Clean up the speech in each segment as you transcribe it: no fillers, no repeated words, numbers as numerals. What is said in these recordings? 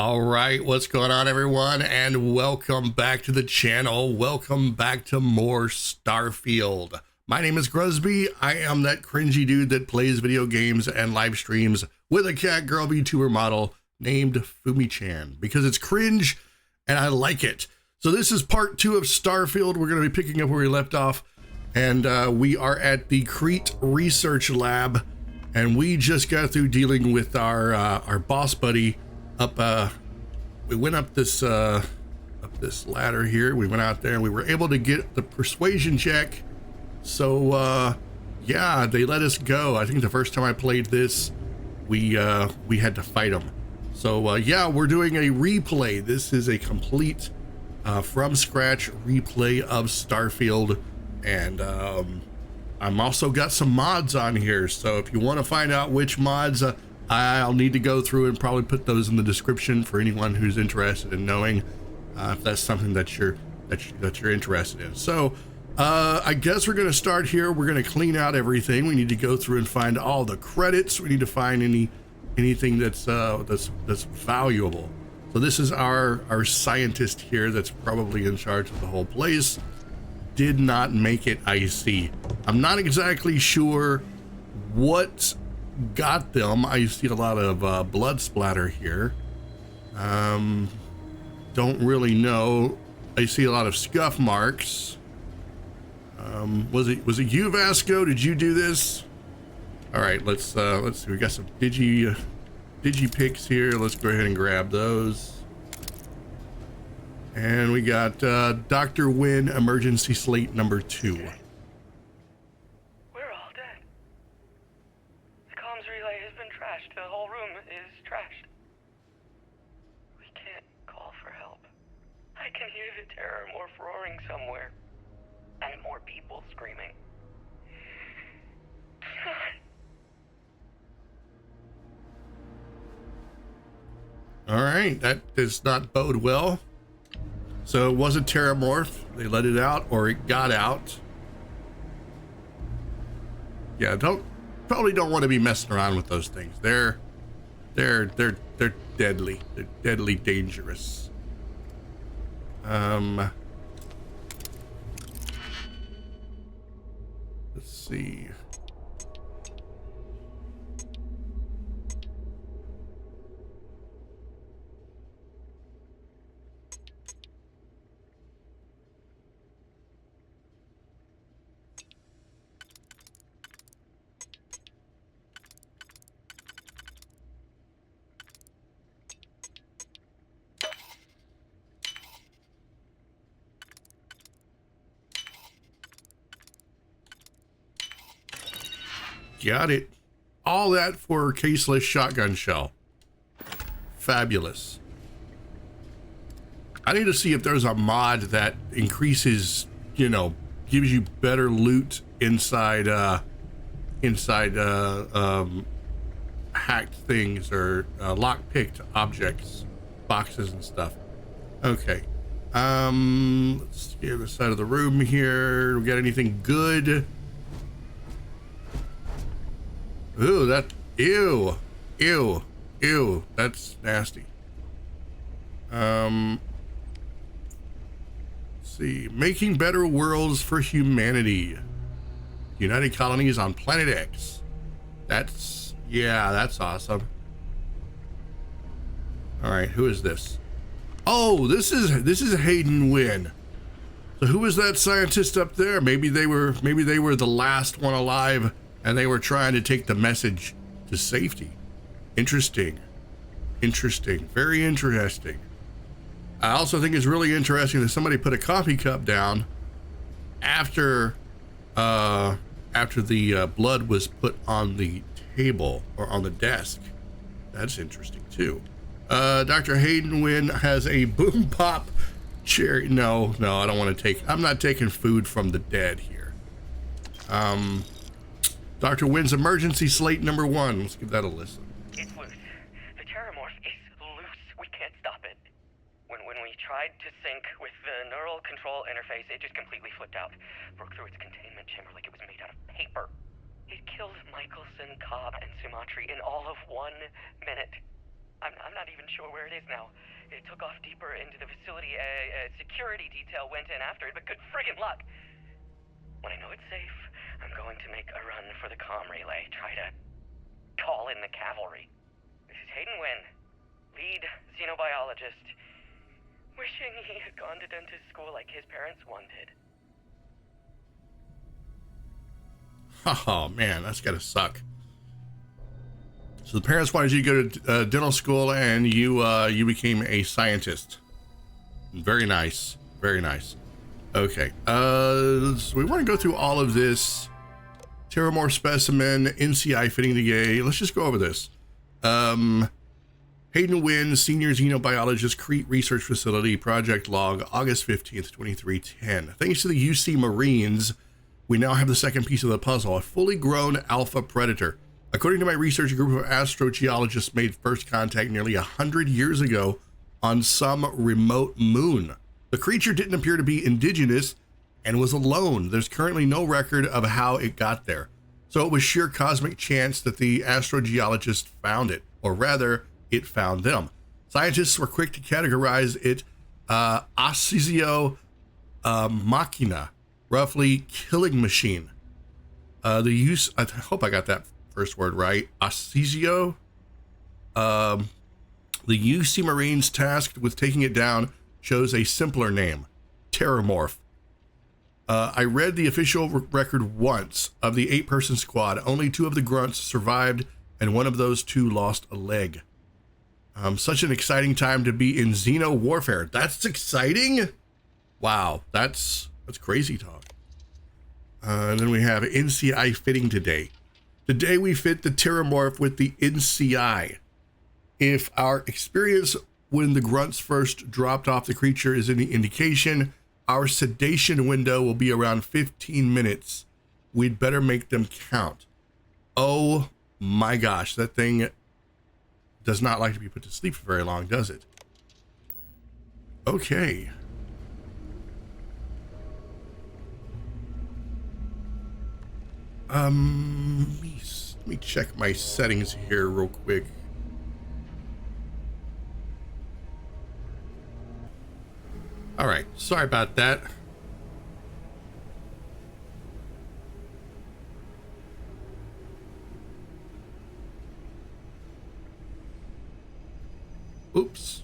All right, what's going on, everyone, and welcome back to the channel. Welcome back to more Starfield. My name is Gruzbee. I am that cringy dude that plays video games and live streams with a Catgirl Vtuber model named Fumi-chan because it's cringe and I like it. So this is part 2 of Starfield. We're going to be picking up where we left off, and we are at the Crete Research Lab, and we just got through dealing with our boss buddy. We went up this ladder here. We went out there and we were able to get the persuasion check. So yeah, they let us go. I think the first time I played this, we had to fight them. So yeah, we're doing a replay. This is a complete from scratch replay of Starfield, and I'm also got some mods on here. So if you want to find out which mods, I'll need to go through and probably put those in the description for anyone who's interested in knowing if that's something that you're interested in. So I guess we're going to start here. We're going to clean out everything. We need to go through and find all the credits. We need to find anything that's valuable. So this is our scientist here that's probably in charge of the whole place. Did not make it, I see. I'm not exactly sure what got them. I see a lot of blood splatter here. Don't really know. I see a lot of scuff marks. Was it you, Vasco? Did you do this? All right, let's see. We got some digi pics here. Let's go ahead and grab those. And we got Dr. Wynn emergency slate number 2. We're all dead. The comms relay has been trashed. The whole room is trashed. We can't call for help. I can hear the terror morph roaring somewhere. And more people screaming. All right, that does not bode well. So it was a terramorph. They let it out, or it got out. Yeah, probably don't want to be messing around with those things. They're deadly. They're deadly dangerous. Let's see. Got it. All that for a caseless shotgun shell. Fabulous. I need to see if there's a mod that increases, gives you better loot inside hacked things or lock-picked objects, boxes and stuff. Okay. Let's get the side of the room here. We got anything good? Ooh, ew, that's nasty. Let's see, making better worlds for humanity. United colonies on planet X. That's awesome. All right, who is this? Oh, this is Hayden Wynn. So who was that scientist up there? Maybe they were the last one alive, and they were trying to take the message to safety. Interesting. Very interesting. I also think it's really interesting that somebody put a coffee cup down after the blood was put on the table or on the desk. That's interesting too. Dr. Hayden Wynn has a boom pop chair. No, I don't want to take. I'm not taking food from the dead here. Dr. Wynn's emergency slate number 1. Let's give that a listen. It's loose. The terramorph is loose. We can't stop it. When we tried to sync with the neural control interface, it just completely flipped out. Broke through its containment chamber like it was made out of paper. It killed Michelson, Cobb, and Sumatri in all of 1 minute. I'm not even sure where it is now. It took off deeper into the facility. Security detail went in after it, but good friggin' luck. When I know it's safe, I'm going to make a run for the comm relay. Try to call in the cavalry. This is Hayden Wynn, lead xenobiologist. Wishing he had gone to dentist school like his parents wanted. Oh man, that's gotta suck. So the parents wanted you to go to dental school, and you became a scientist. Very nice, very nice. Okay, so we want to go through all of this. Terramorph specimen, NCI fitting the gay. Let's just go over this. Hayden Wynn, senior xenobiologist, Crete Research Facility, project log, August 15th, 2310. Thanks to the UC Marines, we now have the second piece of the puzzle, a fully grown alpha predator. According to my research, a group of astrogeologists made first contact nearly 100 years ago on some remote moon. The creature didn't appear to be indigenous and was alone. There's currently no record of how it got there. So it was sheer cosmic chance that the astrogeologists found it, or rather, it found them. Scientists were quick to categorize it Ascisio Machina, roughly killing machine. The use, I hope I got that first word right, Ascisio. The UC Marines tasked with taking it down chose a simpler name, Terramorph. I read the official record once. Of the 8-person squad, only 2 of the grunts survived, and one of those 2 lost a leg. Such an exciting time to be in Xeno warfare. That's exciting. Wow, that's crazy talk. And then we have NCI fitting today. Today we fit the Terramorph with the NCI. If our experience when the grunts first dropped off the creature is any indication, our sedation window will be around 15 minutes. We'd better make them count. Oh my gosh, that thing does not like to be put to sleep for very long, does it? Okay. Let me check my settings here real quick. All right, sorry about that. Oops.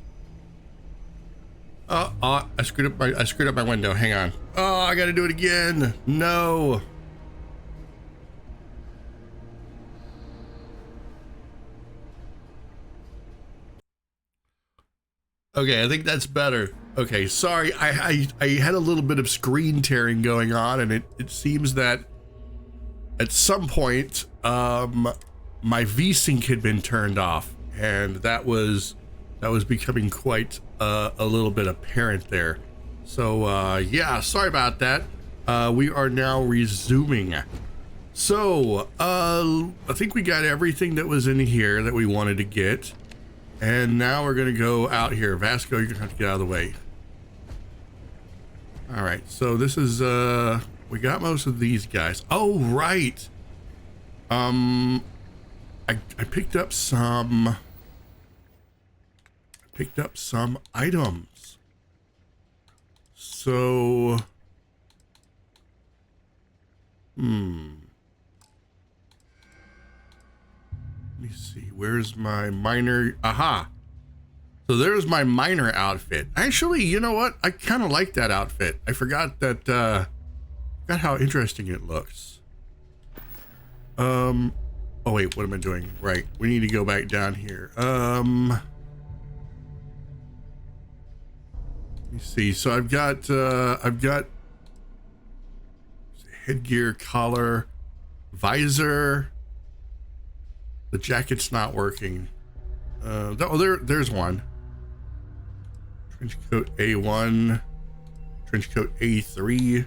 I screwed up my window. Hang on. Oh, I gotta do it again. No. Okay, I think that's better. Okay, sorry, I had a little bit of screen tearing going on, and it seems that at some point my VSync had been turned off, and that was becoming quite a little bit apparent there. So yeah, sorry about that. We are now resuming. So I think we got everything that was in here that we wanted to get. And now we're gonna go out here. Vasco, you're gonna have to get out of the way. All right, so this is we got most of these guys. Oh right. I picked up some items. So let me see, where's my miner? Aha. So there's my miner outfit. Actually, you know what? I kind of like that outfit. I forgot that, forgot how interesting it looks. Oh wait, what am I doing? Right, we need to go back down here. Let me see. So I've got headgear, collar, visor. The jacket's not working. There's one. Trench coat A1, trench coat A3.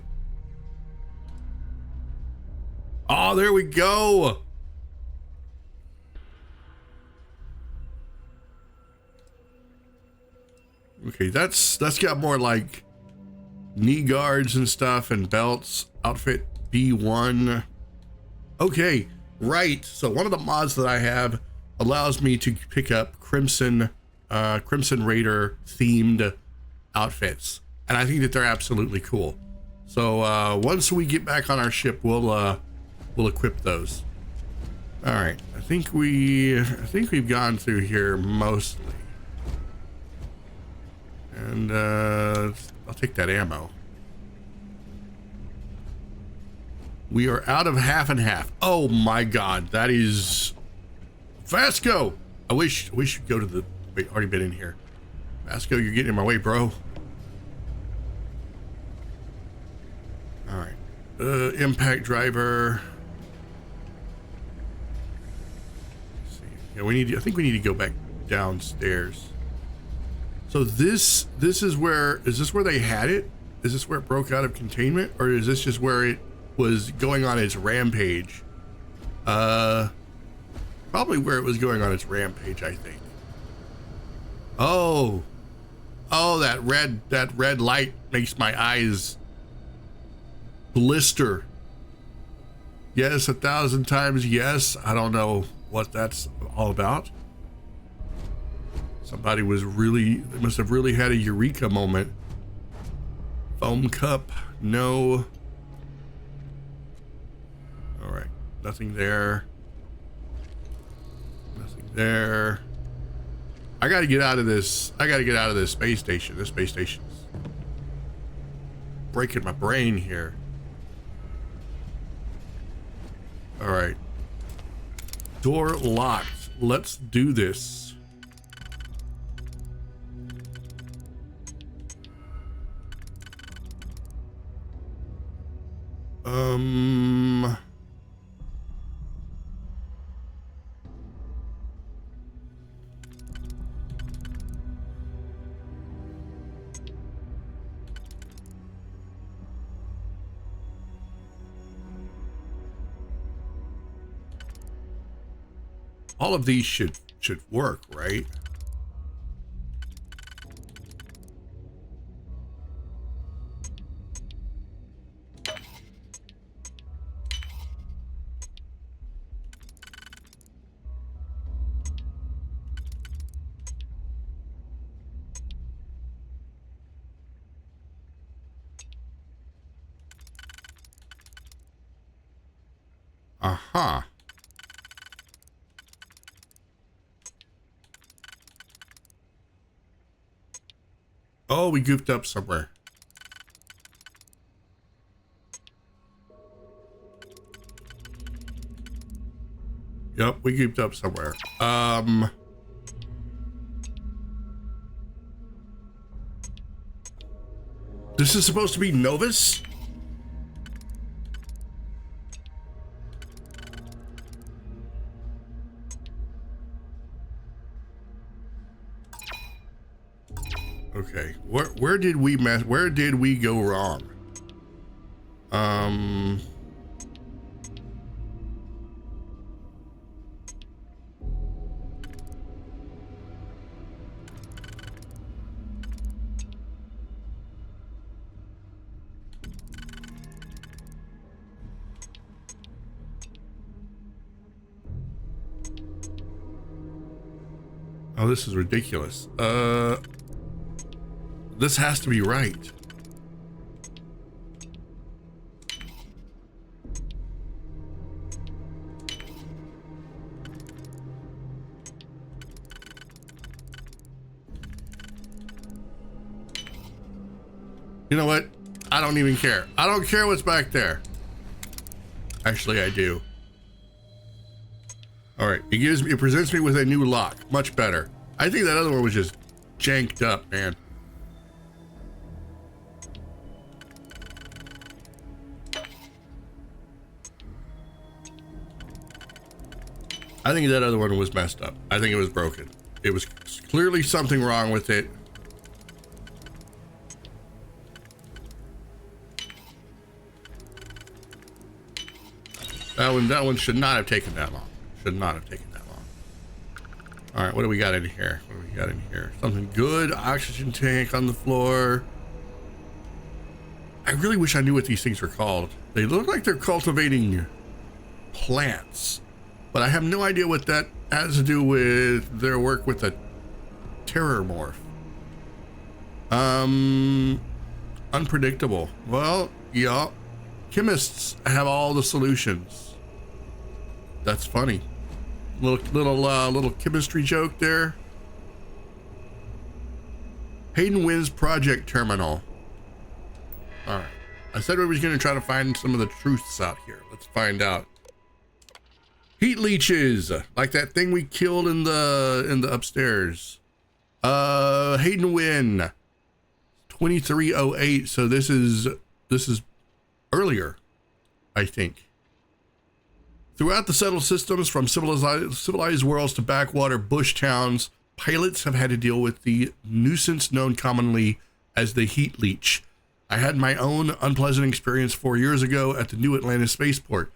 Oh, there we go. Okay, that's got more like knee guards and stuff and belts. Outfit B1. Okay, right. So one of the mods that I have allows me to pick up Crimson Raider themed outfits, and I think that they're absolutely cool. So once we get back on our ship, we'll equip those. All right, I think we've gone through here mostly, and I'll take that ammo. We are out of half and half. Oh my God, that is Vasco. I wish you'd go to the. Wait, already been in here. Vasco, you're getting in my way, bro. All right, impact driver. Let's see. Yeah, I think we need to go back downstairs. So this is where, is this where they had it? Is this where it broke out of containment, or is this just where it was going on its rampage? Probably where it was going on its rampage, I think. Oh, that red light makes my eyes blister. Yes, 1,000 times yes. I don't know what that's all about. Somebody must have really had a eureka moment. Foam cup, no. All right, nothing there. Nothing there. I gotta get out of this. I gotta get out of this space station. This space station's breaking my brain here. All right. Door locked. Let's do this. All of these should work, right? Uh-huh. Oh, we goofed up somewhere. Yep, we goofed up somewhere. This is supposed to be Novus? Okay, where did we go wrong? Oh, this is ridiculous. This has to be right. You know what? I don't even care. I don't care what's back there. Actually, I do. All right, it presents me with a new lock. Much better. I think that other one was just janked up, man. I think that other one was messed up. I think it was broken. It was clearly something wrong with it. That one should not have taken that long. Should not have taken that long. All right, what do we got in here? What do we got in here? Something good. Oxygen tank on the floor. I really wish I knew what these things are called. They look like they're cultivating plants, but I have no idea what that has to do with their work with the terror morph. Unpredictable. Well, yeah. Chemists have all the solutions. That's funny. Little chemistry joke there. Hayden wins project terminal. All right. I said we was going to try to find some of the truths out here. Let's find out. Heat leeches, like that thing we killed in the upstairs. Hayden win 2308. So this is earlier, I think. Throughout the settled systems, from civilized worlds to backwater bush towns, pilots have had to deal with the nuisance known commonly as the heat leech. I had my own unpleasant experience 4 years ago at the New Atlantis spaceport.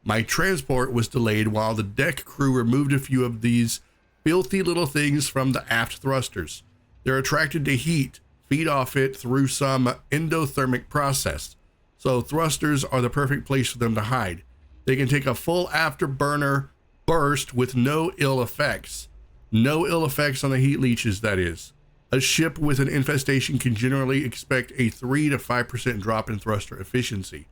My transport was delayed while the deck crew removed a few of these filthy little things from the aft thrusters. They're attracted to heat, feed off it through some endothermic process. So thrusters are the perfect place for them to hide. They can take a full afterburner burst with no ill effects. No ill effects on the heat leeches, that is. A ship with an infestation can generally expect a 3 to 5% drop in thruster efficiency.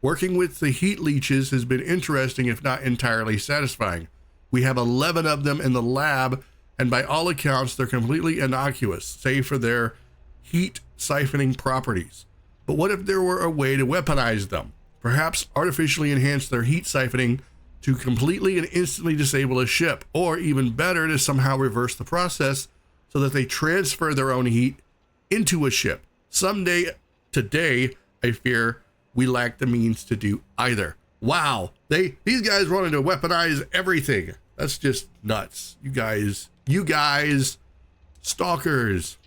Working with the heat leeches has been interesting, if not entirely satisfying. We have 11 of them in the lab, and by all accounts, they're completely innocuous, save for their heat siphoning properties. But what if there were a way to weaponize them? Perhaps artificially enhance their heat siphoning to completely and instantly disable a ship, or even better, to somehow reverse the process so that they transfer their own heat into a ship. Today, I fear we lack the means to do either. Wow, these guys wanted to weaponize everything. That's just nuts. You guys, stalkers.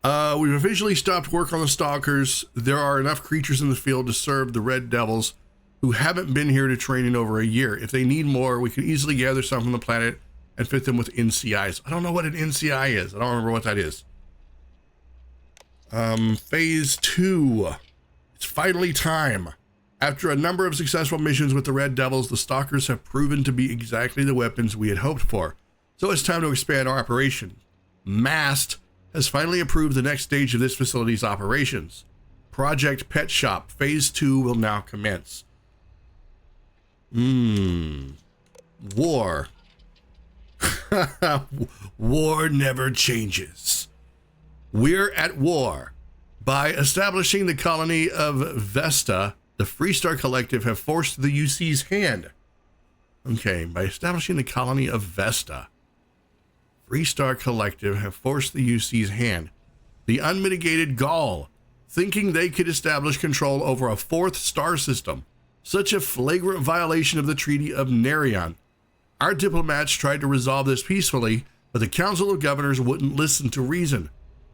We've officially stopped work on the stalkers. There are enough creatures in the field to serve the Red Devils who haven't been here to train in over a year. If they need more, we could easily gather some from the planet and fit them with NCIs. I don't know what an NCI is. I don't remember what that is. Phase 2. It's finally time. After a number of successful missions with the Red Devils, the stalkers have proven to be exactly the weapons we had hoped for. So it's time to expand our operation. MAST has finally approved the next stage of this facility's operations. Project Pet Shop Phase 2 will now commence. War. War never changes. We're at war. By establishing the colony of Vesta, the Freestar Collective have forced the UC's hand. Okay, by establishing the colony of Vesta, Freestar Collective have forced the UC's hand. The unmitigated gall, thinking they could establish control over a fourth star system. Such a flagrant violation of the Treaty of Nerion. Our diplomats tried to resolve this peacefully, but the Council of Governors wouldn't listen to reason.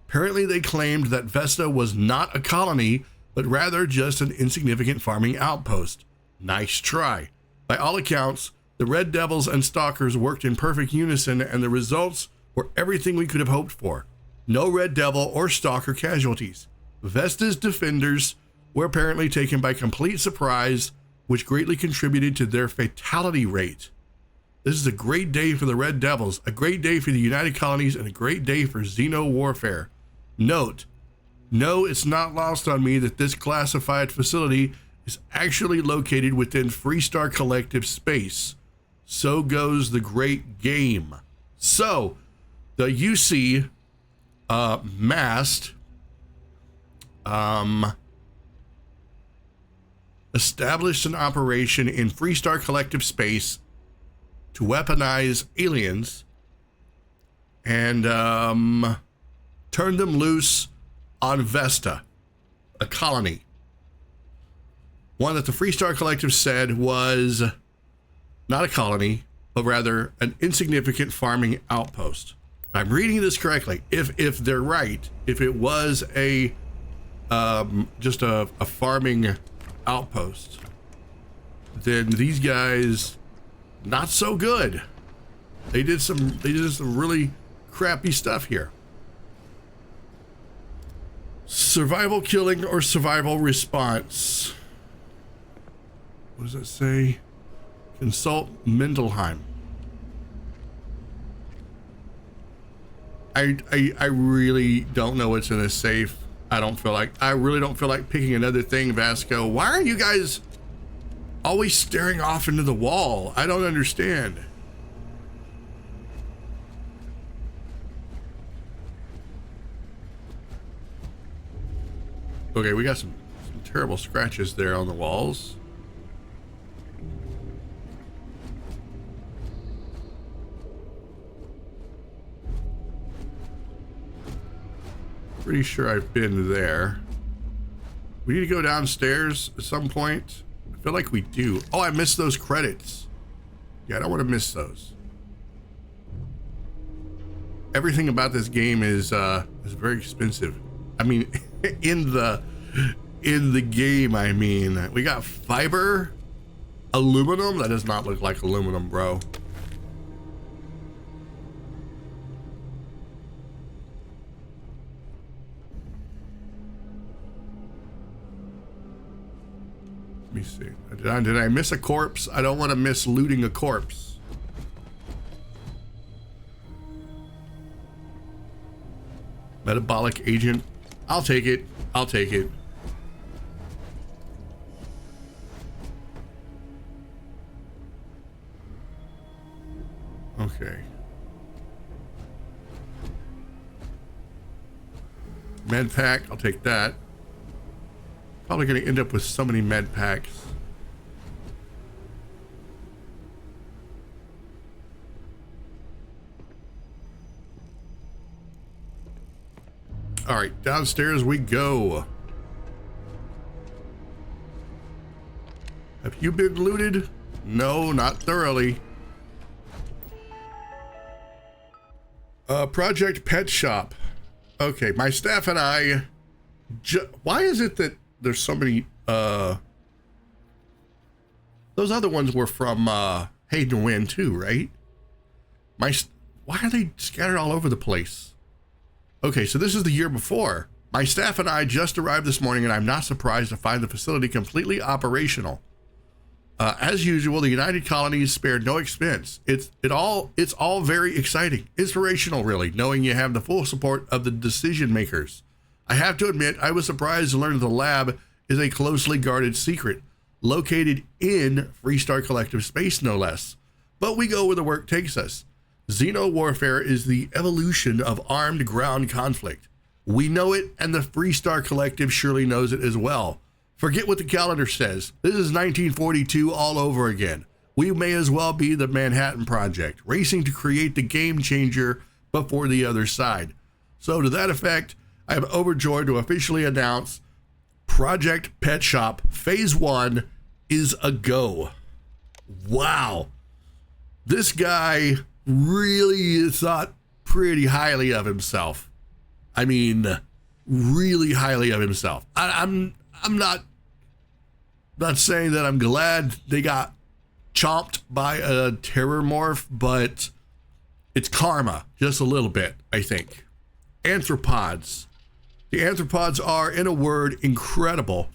Apparently they claimed that Vesta was not a colony, but rather just an insignificant farming outpost. Nice try. By all accounts, the Red Devils and Stalkers worked in perfect unison, and the results were everything we could have hoped for. No Red Devil or Stalker casualties. Vesta's defenders were apparently taken by complete surprise, which greatly contributed to their fatality rate. This is a great day for the Red Devils, a great day for the United Colonies, and a great day for Xeno warfare. Note, no, it's not lost on me that this classified facility is actually located within Freestar Collective space. So goes the great game. So, the UC MAST established an operation in Freestar Collective space to weaponize aliens and turn them loose on Vesta, a colony. One that the Freestar Collective said was not a colony, but rather an insignificant farming outpost. If I'm reading this correctly, if they're right, if it was a just a farming outpost, then these guys not so good. They did some really crappy stuff here. Survival killing or survival response. What does that say? Consult Mendelheim. I really don't know what's in this safe. I really don't feel like picking another thing, Vasco. Why are you guys always staring off into the wall? I don't understand. Okay, we got some terrible scratches there on the walls. Pretty sure I've been there. We need to go downstairs at some point. I feel like we do. Oh, I missed those credits. Yeah, I don't want to miss those. Everything about this game is very expensive. I mean, in the game, I mean, we got fiber, aluminum. That does not look like aluminum, bro. Let me see. Did I miss a corpse? I don't want to miss looting a corpse. Metabolic agent. I'll take it. I'll take it. Okay. Med pack. I'll take that. Probably going to end up with so many med packs. All right, downstairs we go. Have you been looted? No, not thoroughly. Project Pet Shop. Okay, my staff and I... Why is it that there's so many... Those other ones were from Hayden Wynn too, right? Why are they scattered all over the place? Okay, so this is the year before. My staff and I just arrived this morning, and I'm not surprised to find the facility completely operational. As usual, the United Colonies spared no expense. It's all very exciting, inspirational, really, knowing you have the full support of the decision makers. I have to admit, I was surprised to learn that the lab is a closely guarded secret, located in Freestar Collective space, no less. But we go where the work takes us. Xeno warfare is the evolution of armed ground conflict. We know it, and the Freestar Collective surely knows it as well. Forget what the calendar says. This is 1942 all over again. We may as well be the Manhattan Project, racing to create the game changer before the other side. So to that effect, I am overjoyed to officially announce Project Pet Shop Phase 1 is a go. Wow. This guy really thought pretty highly of himself. I mean, really highly of himself. I'm not saying that I'm glad they got chomped by a terror morph, but it's karma, just a little bit, I think. Arthropods. The arthropods are, in a word, incredible.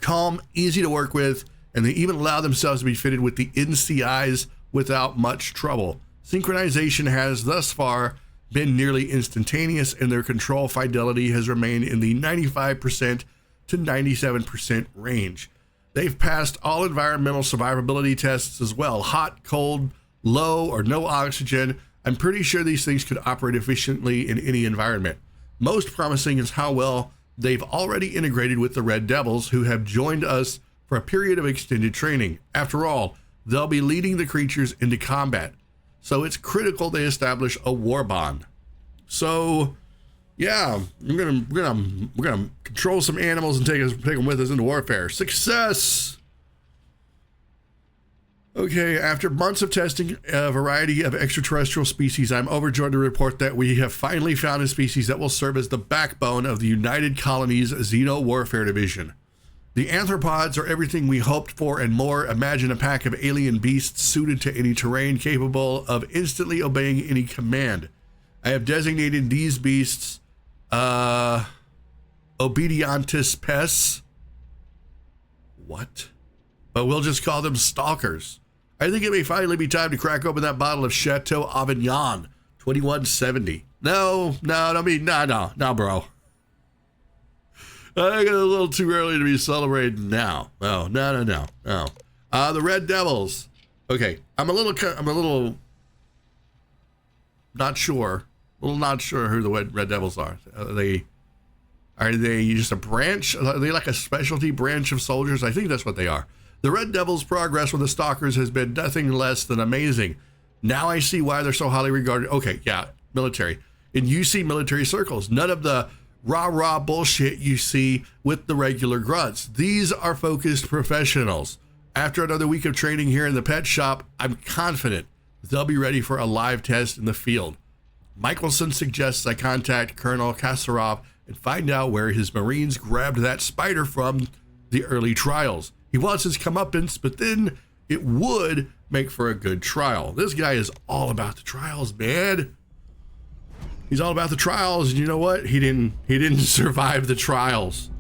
Calm, easy to work with, and they even allow themselves to be fitted with the NCIs without much trouble. Synchronization has thus far been nearly instantaneous, and their control fidelity has remained in the 95% to 97% range. They've passed all environmental survivability tests as well. Hot, cold, low, or no oxygen. I'm pretty sure these things could operate efficiently in any environment. Most promising is how well they've already integrated with the Red Devils, who have joined us for a period of extended training. After all, they'll be leading the creatures into combat, so it's critical they establish a war bond. So, yeah, we're gonna control some animals and take them with us into warfare. Success. Okay, after months of testing a variety of extraterrestrial species, I'm overjoyed to report that we have finally found a species that will serve as the backbone of the United Colonies Xeno Warfare Division. The arthropods are everything we hoped for and more. Imagine a pack of alien beasts suited to any terrain, capable of instantly obeying any command. I have designated these beasts Obedientis Pes. What? But we'll just call them stalkers. I think it may finally be time to crack open that bottle of Chateau Avignon. 2170. No, bro. I got a little too early to be celebrating now. No. The Red Devils. Okay, I'm a little not sure who the Red Devils are. Are they just a branch? Are they like a specialty branch of soldiers? I think that's what they are. The Red Devils' progress with the Stalkers has been nothing less than amazing. Now I see why they're so highly regarded. Okay, yeah, military. In UC military circles, none of the rah-rah bullshit you see with the regular grunts. These are focused professionals. After another week of training here in the pet shop, I'm confident they'll be ready for a live test in the field. Michelson suggests I contact Colonel Kasarov and find out where his Marines grabbed that spider from the early trials. He wants his comeuppance, but then it would make for a good trial. This guy is all about the trials, man. He's all about the trials, and you know what? He didn't survive the trials.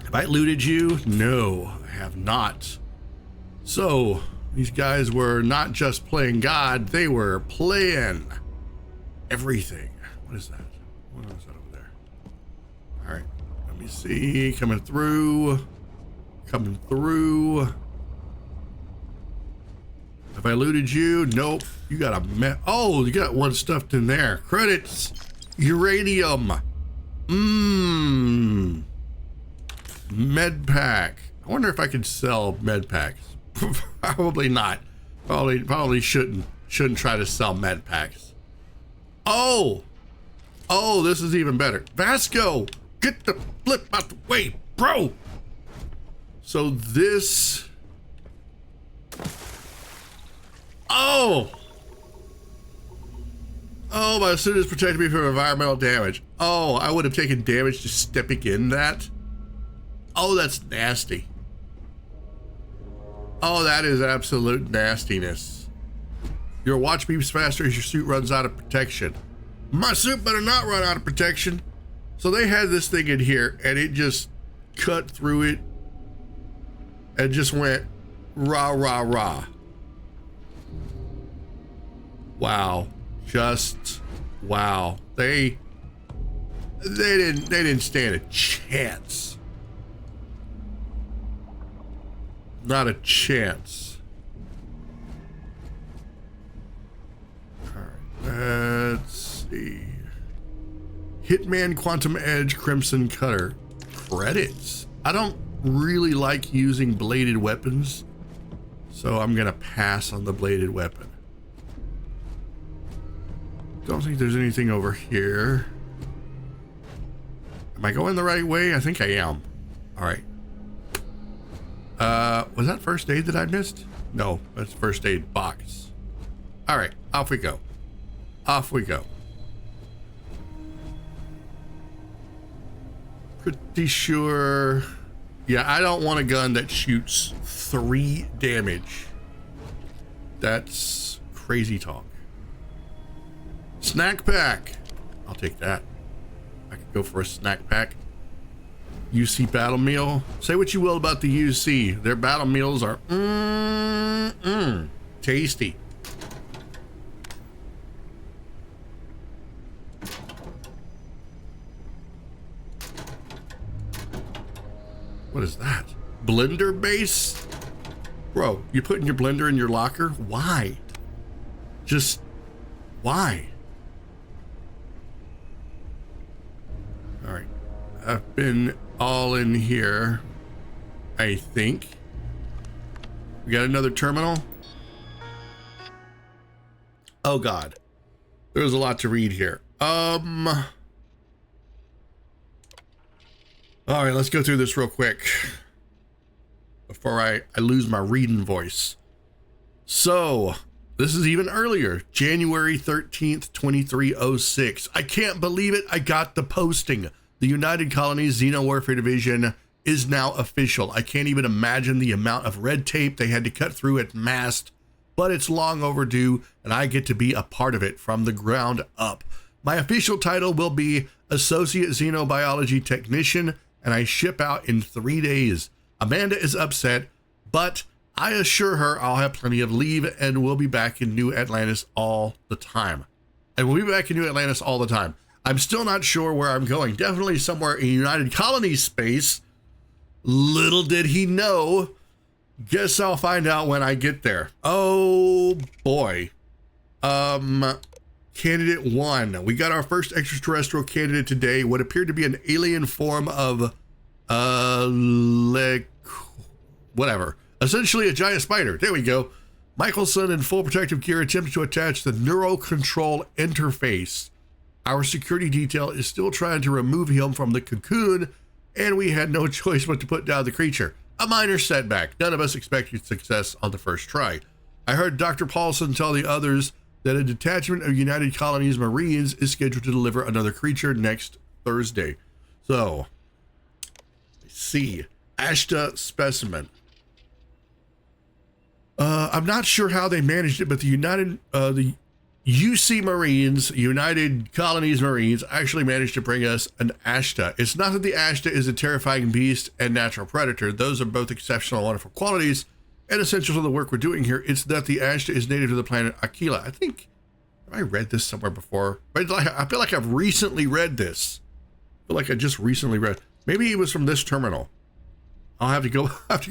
Have I looted you? No, I have not. So, these guys were not just playing God, they were playing everything. What is that? What is that over there? All right, let me see. Coming through. Have I looted you? Nope. You got oh, you got one stuffed in there. Credits. Uranium. Med pack. I wonder if I could sell med packs. Probably not. Probably shouldn't try to sell med packs. Oh, this is even better. Vasco, get the flip out the way, bro. So this. Oh, my suit is protecting me from environmental damage. Oh, I would have taken damage just stepping in that. Oh, that's nasty. Oh, that is absolute nastiness. Your watch beeps faster as your suit runs out of protection. My suit better not run out of protection. So they had this thing in here and it just cut through it and just went rah, rah, rah. Wow. Just wow. They didn't stand a chance. Not a chance. All right, let's see. Hitman Quantum Edge Crimson Cutter. Credits. I don't really like using bladed weapons, so I'm gonna pass on the bladed weapon. Don't think there's anything over here. Am I going the right way? I think I am. All right. Was that first aid that I missed? No, that's first aid box. All right, off we go. Off we go. Pretty sure. Yeah, I don't want a gun that shoots 3 damage. That's crazy talk. Snack pack. I'll take that. I could go for a snack pack. UC battle meal. Say what you will about the UC. Their battle meals are tasty. What is that? Blender base? Bro, you putting your blender in your locker? Why? Just why? All right. I've been all in here, I think. We got another terminal. Oh God. There's a lot to read here. All right, let's go through this real quick before I lose my reading voice. So, this is even earlier, January 13th, 2306. I can't believe it. I got the posting. The United Colonies Xeno Warfare Division is now official. I can't even imagine the amount of red tape they had to cut through at MAST, but it's long overdue, and I get to be a part of it from the ground up. My official title will be Associate Xenobiology Technician, and I ship out in 3 days. Amanda is upset, but I assure her I'll have plenty of leave and we'll be back in New Atlantis all the time. and we'll be back in New Atlantis all the time. I'm still not sure where I'm going. Definitely somewhere in United Colonies space. Little did he know. Guess I'll find out when I get there. Oh boy. Candidate 1. We got our first extraterrestrial candidate today. What appeared to be an alien form of whatever. Essentially a giant spider. There we go. Michelson in full protective gear attempted to attach the neural control interface. Our security detail is still trying to remove him from the cocoon, and we had no choice but to put down the creature. A minor setback. None of us expected success on the first try. I heard Dr. Paulson tell the others that a detachment of United Colonies Marines is scheduled to deliver another creature next Thursday. So, let's see. Ashta specimen. I'm not sure how they managed it, but the UC Marines, United Colonies Marines, actually managed to bring us an Ashta. It's not that the Ashta is a terrifying beast and natural predator. Those are both exceptional, wonderful qualities and essential to the work we're doing here. It's that the Ashta is native to the planet Aquila. I think, have I read this somewhere before? But I feel like I've recently read this. I feel like I just recently read. Maybe it was from this terminal. I'll have to go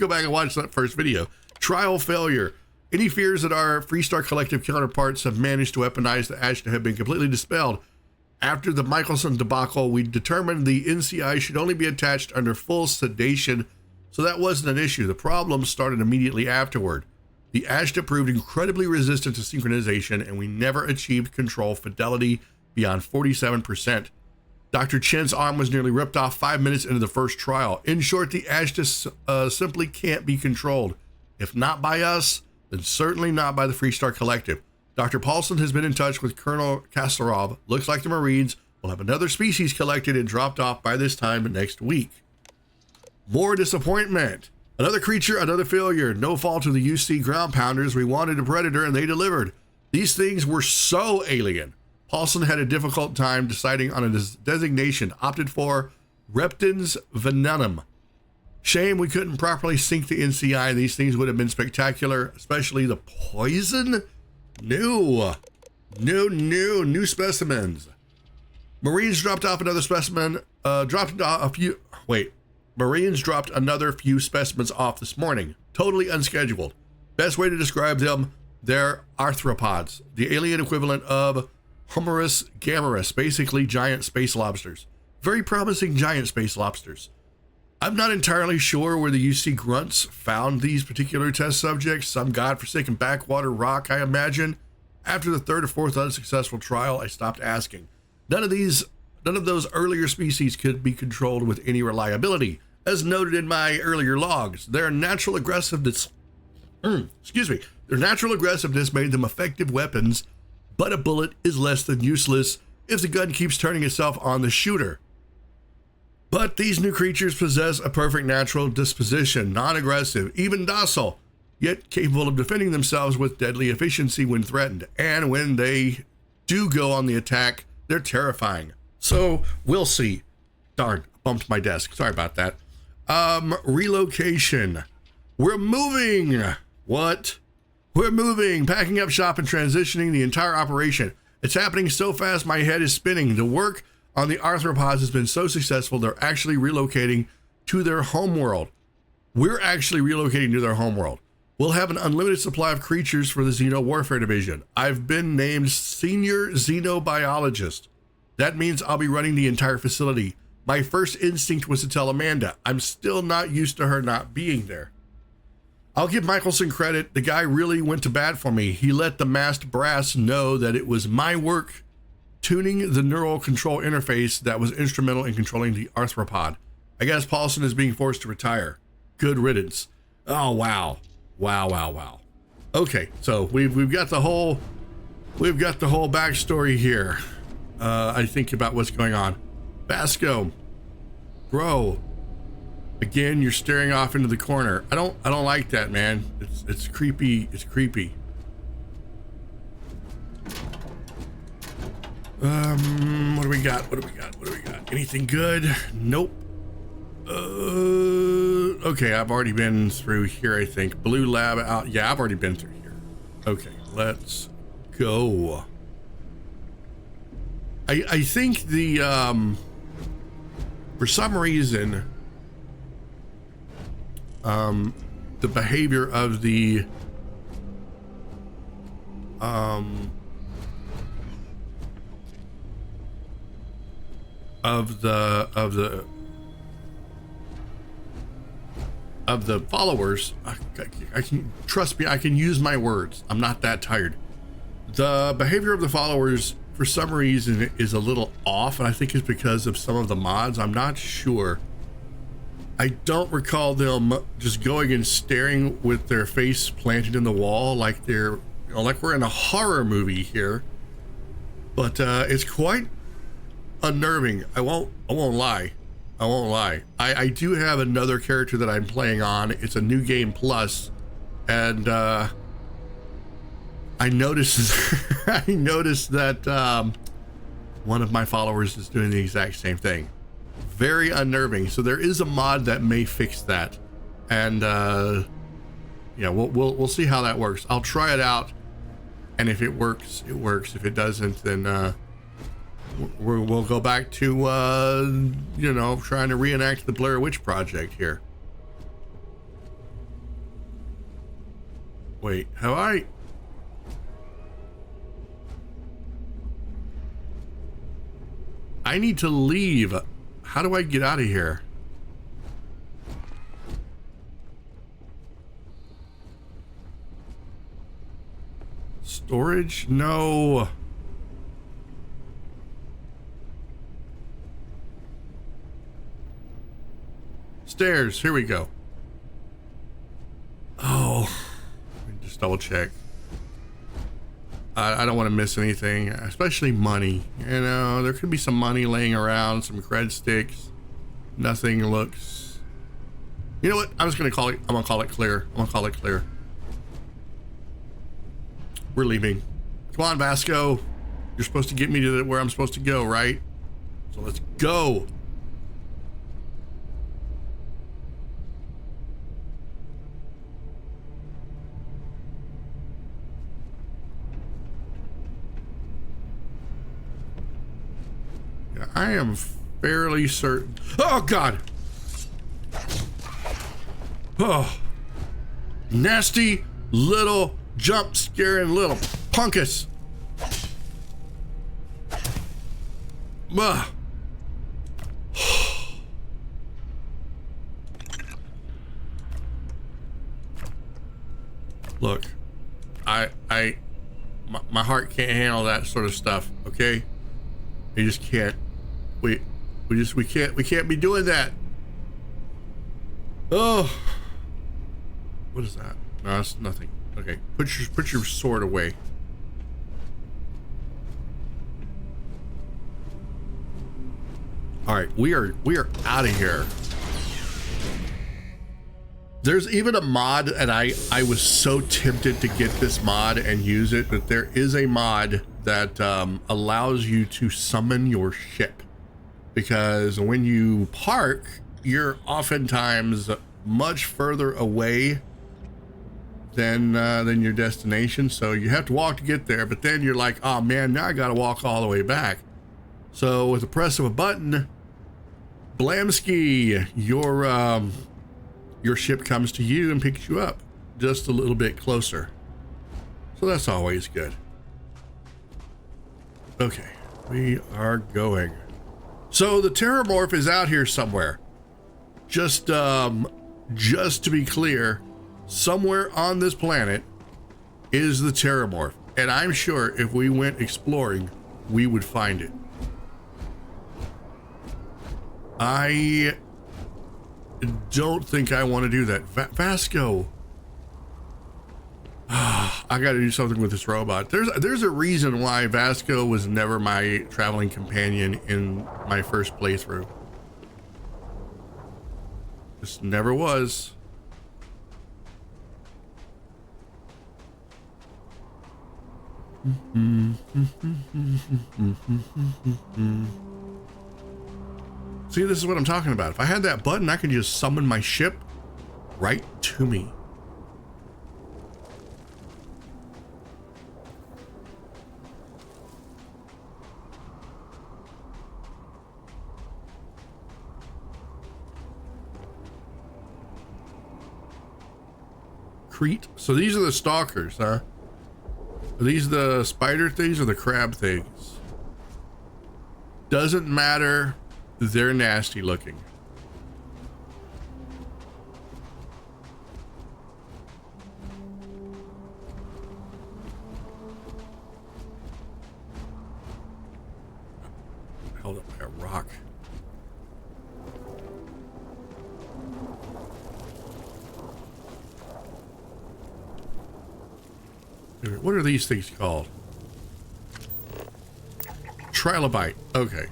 back and watch that first video. Trial failure. Any fears that our Freestar Collective counterparts have managed to weaponize the Ashta have been completely dispelled. After the Michelson debacle, we determined the NCI should only be attached under full sedation, so that wasn't an issue. The problem started immediately afterward. The Ashta proved incredibly resistant to synchronization, and we never achieved control fidelity beyond 47%. Dr. Chen's arm was nearly ripped off 5 minutes into the first trial. In short, the Ashta simply can't be controlled. If not by us, then certainly not by the Freestar Collective. Dr. Paulson has been in touch with Colonel Kasparov. Looks like the Marines will have another species collected and dropped off by this time next week. More disappointment. Another creature, another failure. No fault of the UC ground pounders. We wanted a predator and they delivered. These things were so alien. Paulson had a difficult time deciding on a designation, opted for Reptins venenum. Shame we couldn't properly sync the NCI. These things would have been spectacular, especially the poison. New specimens. Marines dropped off another specimen, Marines dropped another few specimens off this morning, totally unscheduled. Best way to describe them, they're arthropods, the alien equivalent of Homerus gammarus, basically giant space lobsters. Very promising giant space lobsters. I'm not entirely sure where the UC grunts found these particular test subjects, some godforsaken backwater rock, I imagine. After the third or fourth unsuccessful trial, I stopped asking. None of those earlier species could be controlled with any reliability. As noted in my earlier logs, their natural aggressiveness made them effective weapons, but a bullet is less than useless if the gun keeps turning itself on the shooter. But these new creatures possess a perfect natural disposition, non-aggressive, even docile, yet capable of defending themselves with deadly efficiency when threatened. And when they do go on the attack, they're terrifying. So we'll see. Darn, bumped my desk. Sorry about that. Relocation. We're moving. What? We're moving, packing up shop and transitioning the entire operation. It's happening so fast my head is spinning. The work on the arthropods has been so successful, they're actually relocating to their homeworld. We're actually relocating to their homeworld. We'll have an unlimited supply of creatures for the Xeno Warfare Division. I've been named Senior Xenobiologist. That means I'll be running the entire facility. My first instinct was to tell Amanda. I'm still not used to her not being there. I'll give Michelson credit. The guy really went to bat for me. He let the masked brass know that it was my work tuning the neural control interface that was instrumental in controlling the arthropod. I guess Paulson is being forced to retire. Good riddance. Oh, wow. Wow. Okay, so we've got the whole backstory here. I think about what's going on. Vasco, grow. Again, you're staring off into the corner. I don't like that, man. It's creepy. It's creepy. What do we got? Anything good? Nope. Okay, I've already been through here, I think. Blue lab out. Yeah, I've already been through here. Okay, let's go. I think the for some reason the behavior of the followers, I can, trust me, I can use my words. I'm not that tired. The behavior of the followers for some reason is a little off, and I think it's because of some of the mods. I'm not sure. I don't recall them just going and staring with their face planted in the wall like they're, you know, like we're in a horror movie here. But it's quite unnerving. I won't lie. I do have another character that I'm playing on. It's a new game plus, and I noticed I noticed that one of my followers is doing the exact same thing. Very unnerving. So there is a mod that may fix that, and yeah, we'll see how that works. I'll try it out, and if it works, it works. If it doesn't, then we'll go back to you know, trying to reenact the Blair Witch Project here. Wait, have I need to leave. How do I get out of here? Storage? No. Stairs. Here we go. Oh, let me just double check. I don't want to miss anything, especially money. You know, there could be some money laying around, some cred sticks. Nothing looks... You know what? I'm just going to call it... I'm going to call it clear. I'm going to call it clear. We're leaving. Come on, Vasco. You're supposed to get me to where I'm supposed to go, right? So let's go. I am fairly certain. Oh God! Oh, nasty little jump scaring little punkus. Ugh. Look, my heart can't handle that sort of stuff. Okay, you just can't. We can't be doing that. Oh, what is that? No, that's nothing. Okay, put your sword away. All right, we are out of here. There's even a mod, and I was so tempted to get this mod and use it, but there is a mod that allows you to summon your ship. Because when you park, you're oftentimes much further away than your destination, so you have to walk to get there. But then you're like, oh man, now I gotta walk all the way back. So with the press of a button, blamski, your ship comes to you and picks you up just a little bit closer. So that's always good. Okay, we are going. So the Terramorph is out here somewhere. Just to be clear, somewhere on this planet is the Terramorph, and I'm sure if we went exploring, we would find it. I don't think I want to do that. Vasco. I got to do something with this robot. There's a reason why Vasco was never my traveling companion in my first playthrough. Just never was. See, this is what I'm talking about. If I had that button, I could just summon my ship right to me. Concrete. So these are the stalkers, huh? Are these the spider things or the crab things? Doesn't matter. They're nasty looking. Held up by a rock. What are these things called? Trilobite. Okay.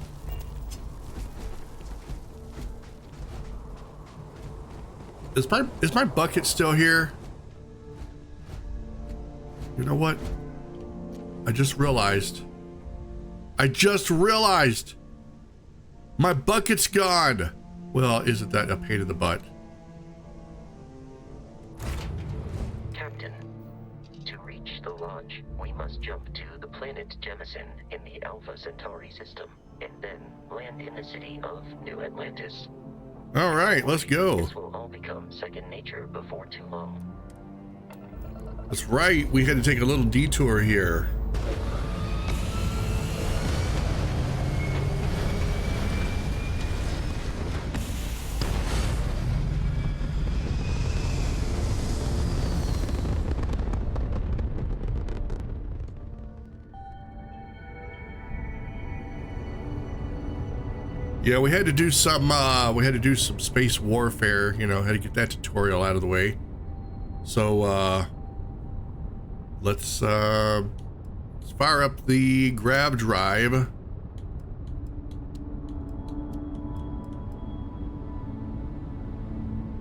Is my bucket still here? You know what? I just realized. My bucket's gone. Well, isn't that a pain in the butt? Captain, to reach the lodge, we must jump to the planet Jemison in the Alpha Centauri system, and then land in the city of New Atlantis. All right, let's go. This will all become second nature before too long. That's right. We had to take a little detour here. Yeah, we had to do some space warfare, you know, had to get that tutorial out of the way. So let's fire up the grab drive.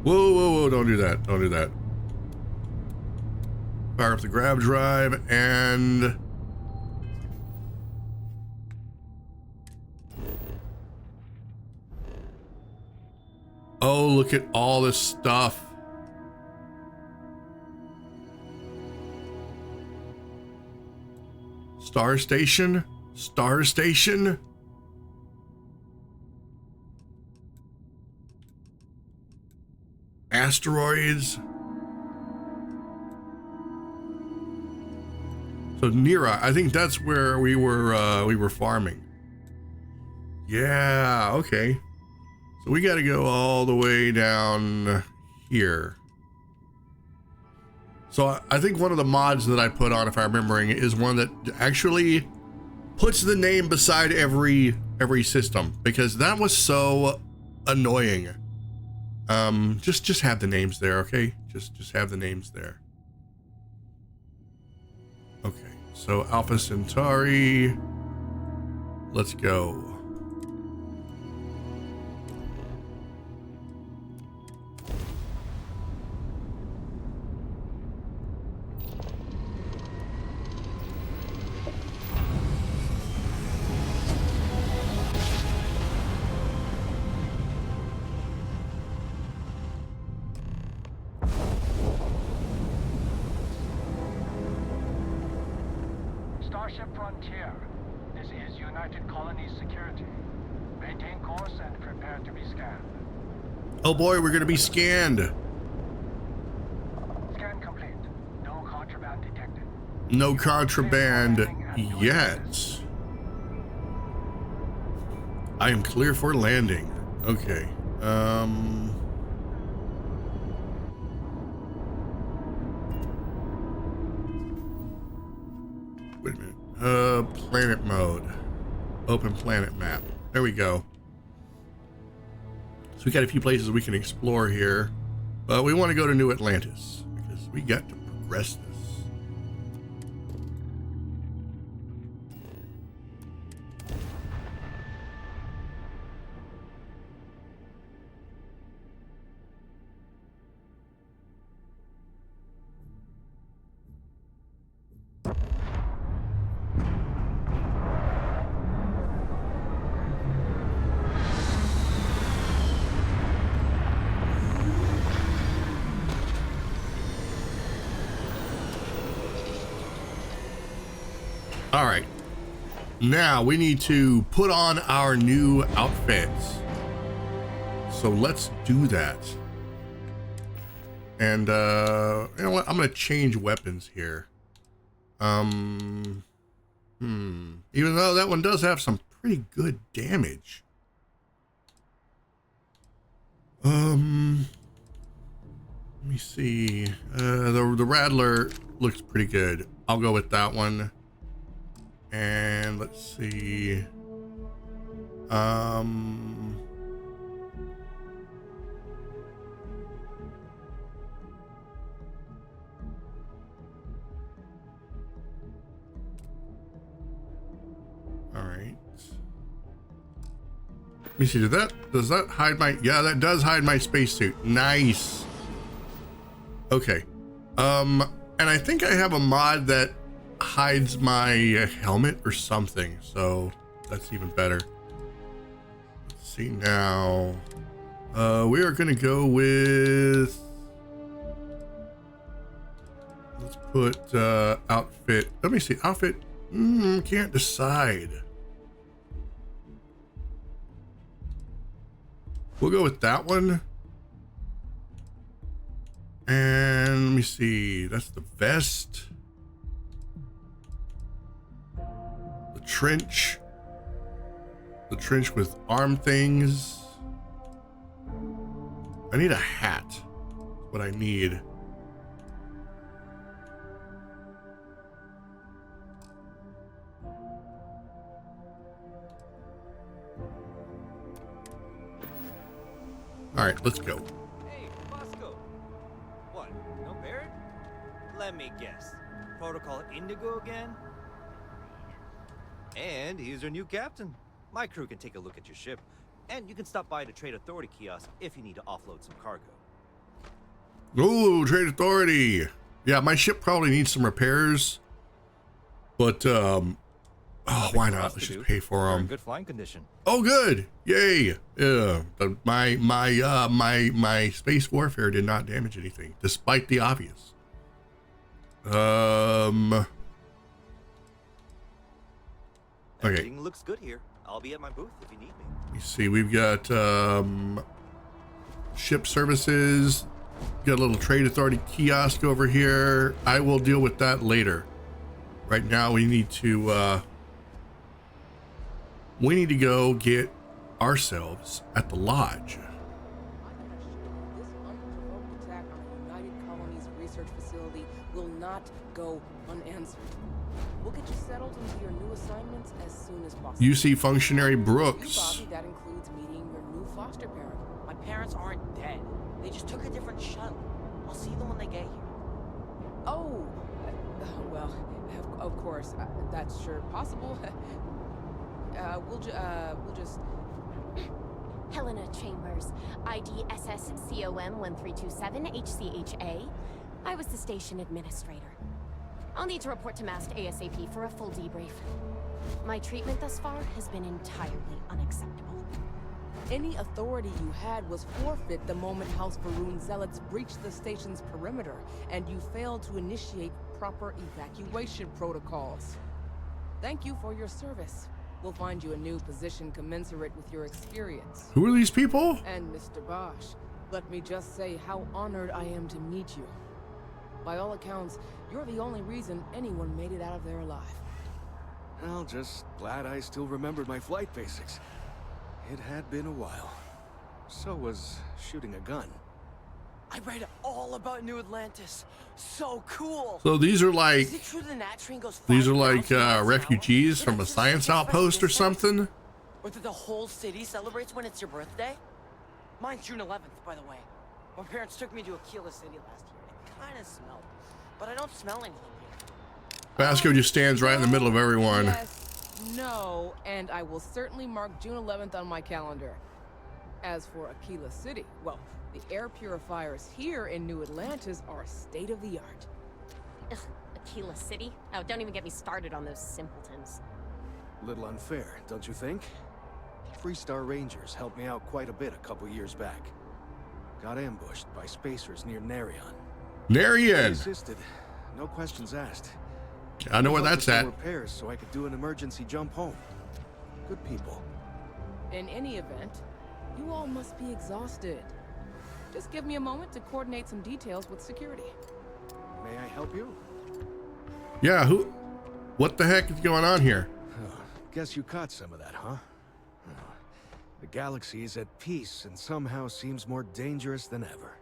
Whoa, don't do that. Don't do that. Fire up the grab drive and oh, look at all this stuff. Star Station? Star Station? Asteroids? So Nira, I think that's where we were farming. Yeah, okay. So we got to go all the way down here. So I think one of the mods that I put on, if I'm remembering, is one that actually puts the name beside every system, because that was so annoying. Just have the names there, okay? Just have the names there. Okay, so Alpha Centauri. Let's go. Oh boy, we're gonna be scanned. Scan complete. No contraband detected. No contraband yet. I am clear for landing. Okay. Wait a minute. Planet mode. Open planet map. There we go. So we got a few places we can explore here, but we want to go to New Atlantis because we got to progress this. All right, now we need to put on our new outfits. So let's do that. And you know what? I'm gonna change weapons here. Even though that one does have some pretty good damage. Let me see. The Rattler looks pretty good. I'll go with that one. And let's see. All right. Let me see. Does that hide my? Yeah, that does hide my spacesuit. Nice. Okay. And I think I have a mod that hides my helmet or something, so that's even better. Let's see now. We are gonna go with. Let's put outfit. Let me see. Outfit. Can't decide. We'll go with that one. And let me see. That's the vest. The trench. The trench with arm things. I need a hat. That's what I need. All right, let's go. Hey, Bosco. What, no Barrett? Let me guess. Protocol Indigo again? And he's your new captain. My crew can take a look at your ship. And you can stop by the Trade Authority kiosk if you need to offload some cargo. Ooh, Trade Authority. Yeah, my ship probably needs some repairs. But, oh, why not? Let's just pay for You're in them. good flying condition. Oh, good. Yay. Yeah. My space warfare did not damage anything, despite the obvious. Okay. Everything looks good here. I'll be at my booth if you need me. You see, we've got ship services. Got a little Trade Authority kiosk over here. I will deal with that later. Right now, we need to go get ourselves at the lodge. This unprovoked attack on a United Colonies research facility will not go unanswered. We'll get you settled into your new assignments as soon as possible. UC Functionary Brooks. You, Bobby, that includes meeting your new foster parent. My parents aren't dead. They just took a different shuttle. I'll see them when they get here. Oh, well, of course, that's sure possible. We'll just. Helena Chambers, ID SSCOM 1327 HCHA. I was the station administrator. I'll need to report to MAST ASAP for a full debrief. My treatment thus far has been entirely unacceptable. Any authority you had was forfeit the moment House Varun zealots breached the station's perimeter, and you failed to initiate proper evacuation protocols. Thank you for your service. We'll find you a new position commensurate with your experience. Who are these people? And Mr. Bosch, let me just say how honored I am to meet you. By all accounts, you're the only reason anyone made it out of there alive. Well, just glad I still remembered my flight basics. It had been a while. So was shooting a gun. I read all about New Atlantis. So cool. So these are like Is it true the Nat train goes these are 5 like miles per hour? refugees Did from it a just science take outpost or special something. Or that the whole city celebrates when it's your birthday? Mine's June 11th, by the way. My parents took me to Aquila City last year. It kind of smelled, but I don't smell anything here. Vasco just stands right in the middle of everyone. Yes, no, and I will certainly mark June 11th on my calendar. As for Aquila City, well, the air purifiers here in New Atlantis are state-of-the-art. Ugh, Aquila City? Oh, don't even get me started on those simpletons. Little unfair, don't you think? Freestar Rangers helped me out quite a bit a couple years back. Got ambushed by spacers near Narion. I Narian. assisted, no questions asked. I know where Helped that's with some at. repairs so I could do an emergency jump home. Good people. In any event, you all must be exhausted. Just give me a moment to coordinate some details with security. May I help you? Yeah, what the heck is going on here? Oh, guess you caught some of that, huh? The galaxy is at peace and somehow seems more dangerous than ever.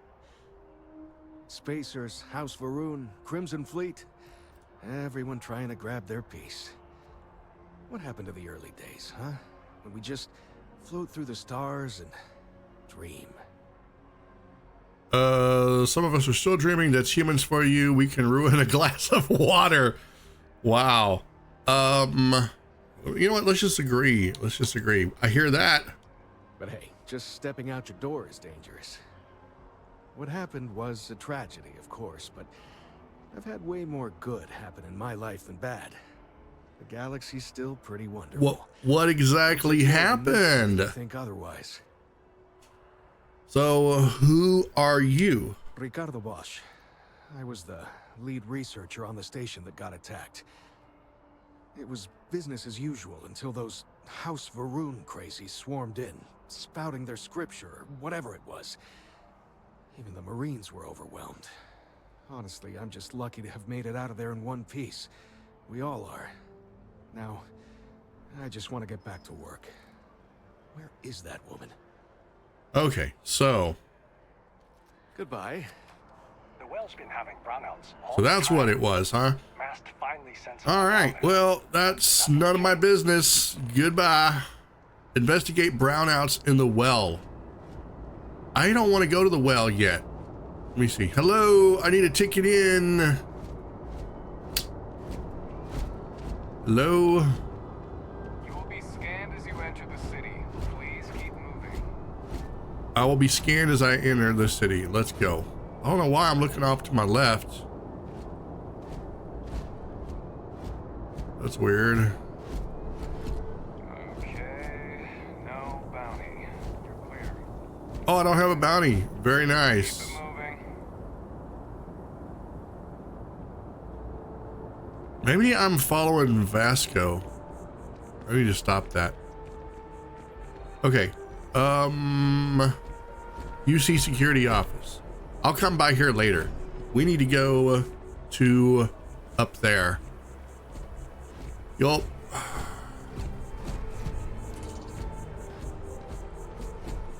Spacers, House Varun, Crimson Fleet, everyone trying to grab their piece. What happened to the early days, huh? When we just float through the stars and dream. Some of us are still dreaming. That's humans for you. We can ruin a glass of water. Wow. You know what? Let's just agree. Let's just agree. I hear that. But hey, just stepping out your door is dangerous. What happened was a tragedy, of course, but I've had way more good happen in my life than bad. The galaxy's still pretty wonderful. What exactly happened? I think otherwise. So, who are you? Ricardo Bosch. I was the lead researcher on the station that got attacked. It was business as usual until those House Varun crazies swarmed in, spouting their scripture or whatever it was. Even the Marines were overwhelmed. Honestly, I'm just lucky to have made it out of there in one piece. We all are. Now, I just want to get back to work. Where is that woman? Okay, so. Goodbye. The well's been having brownouts. So that's what it was, huh? All right, well, that's none of my business. Goodbye. Investigate brownouts in the well. I don't want to go to the well yet. Let me see. Hello, I need a ticket in. Hello. You will be scanned as you enter the city. Please keep moving. I will be scanned as I enter the city. Let's go. I don't know why I'm looking off to my left. That's weird. Okay, no bounty. You're clear. Oh, I don't have a bounty. Very nice. Keep it moving. Maybe I'm following Vasco. I need to stop that. Okay. UC security office. I'll come by here later. We need to go to up there. Yup.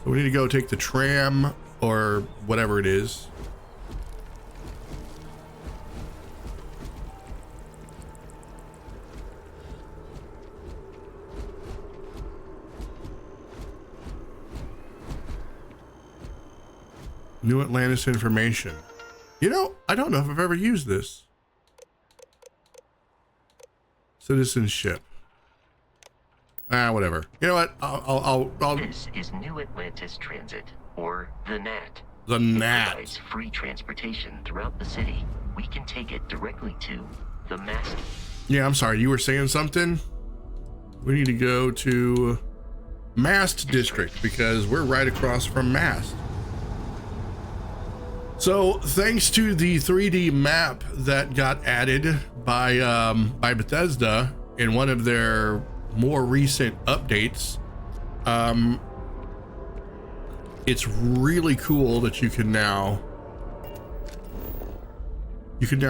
So we need to go take the tram or whatever it is. New Atlantis information. You know, I don't know if I've ever used this. Citizenship. Whatever. You know what? I'll. This is New Atlantis Transit, or the NAT. The It NAT. provides free transportation throughout the city. We can take it directly to the mascot. Yeah, I'm sorry. You were saying something? We need to go to Mast District because we're right across from Mast. So thanks to the 3D map that got added by Bethesda in one of their more recent updates, it's really cool that you can now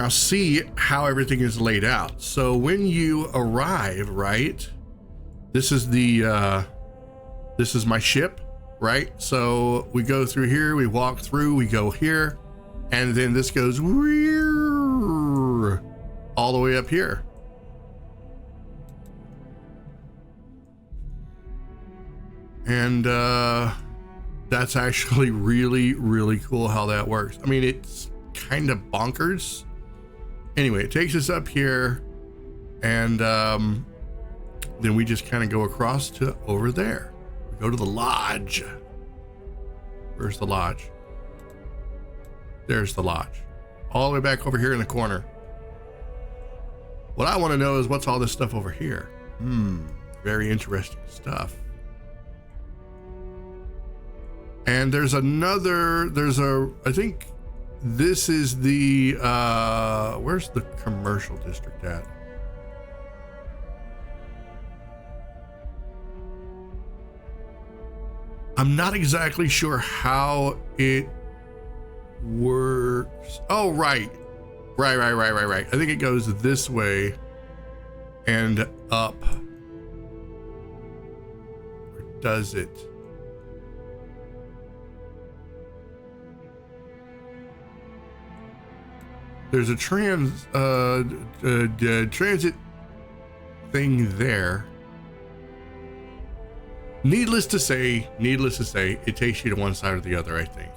see how everything is laid out. So when you arrive, right, this is my ship, right? So we go through here, we walk through, we go here, and then this goes all the way up here. And that's actually really, really cool how that works. I mean, it's kind of bonkers. Anyway, it takes us up here, and then we just kind of go across to over there. We go to the lodge. Where's the lodge? There's the lodge. All the way back over here in the corner. What I want to know is what's all this stuff over here? Very interesting stuff. And there's I think this is the, where's the commercial district at? I'm not exactly sure how it works. Oh, right. Right. I think it goes this way and up. Or does it? There's a transit thing there. Needless to say, it takes you to one side or the other, I think.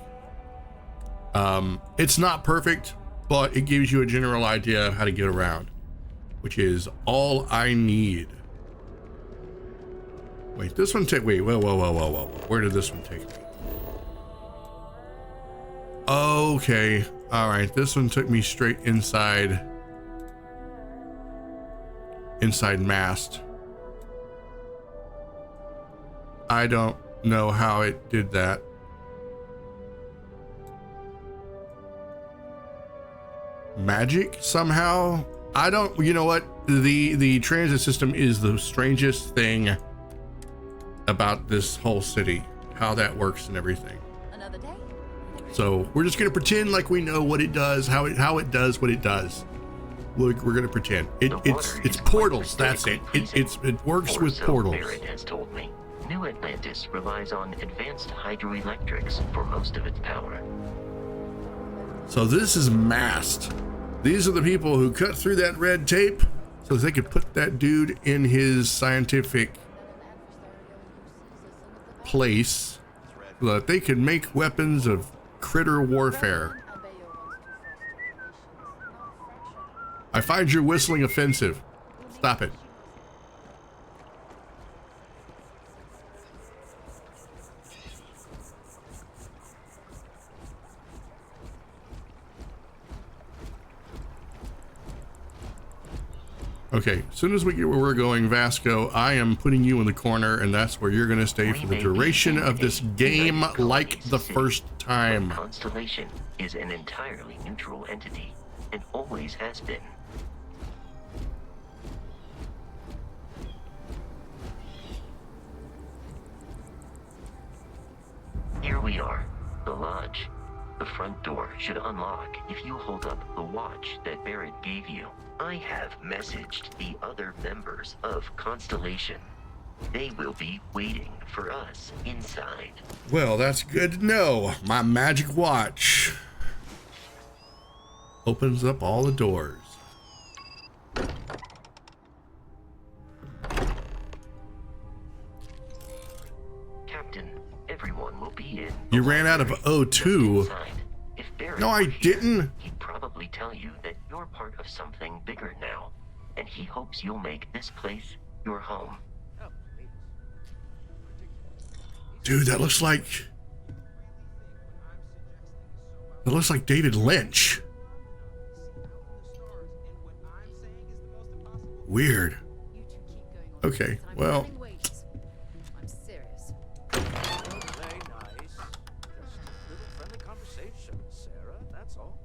It's not perfect, but it gives you a general idea of how to get around, which is all I need. Wait, this one whoa. Where did this one take me? Okay, all right, this one took me straight inside mast. I don't know how it did that. Magic somehow? I don't, you know what? The transit system is the strangest thing about this whole city, how that works and everything. Another day. So we're just gonna pretend like we know what it does, how it does what it does. We're gonna pretend. It's portals. That's it. It works with portals. Barrett has told me. New Atlantis relies on advanced hydroelectrics for most of its power. So this is mast. These are the people who cut through that red tape so they could put that dude in his scientific place so that they could make weapons of critter warfare. I find your whistling offensive. Stop it. Okay, as soon as we get where we're going, Vasco, I am putting you in the corner, and that's where you're going to stay for the duration of this game, like the first time. Constellation is an entirely neutral entity, and always has been. Here we are, the lodge. The front door should unlock if you hold up the watch that Barrett gave you. I have messaged the other members of Constellation. They will be waiting for us inside. Well, that's good to know. My magic watch opens up all the doors. Captain, everyone will be in. You ran out of O2. No, I didn't. He'd probably tell you that you're part of something bigger now, and he hopes you'll make this place your home. Dude, that looks like David Lynch. Weird. Okay, well. I'm serious. Okay, nice. Just a little friendly conversation, Sarah, that's all.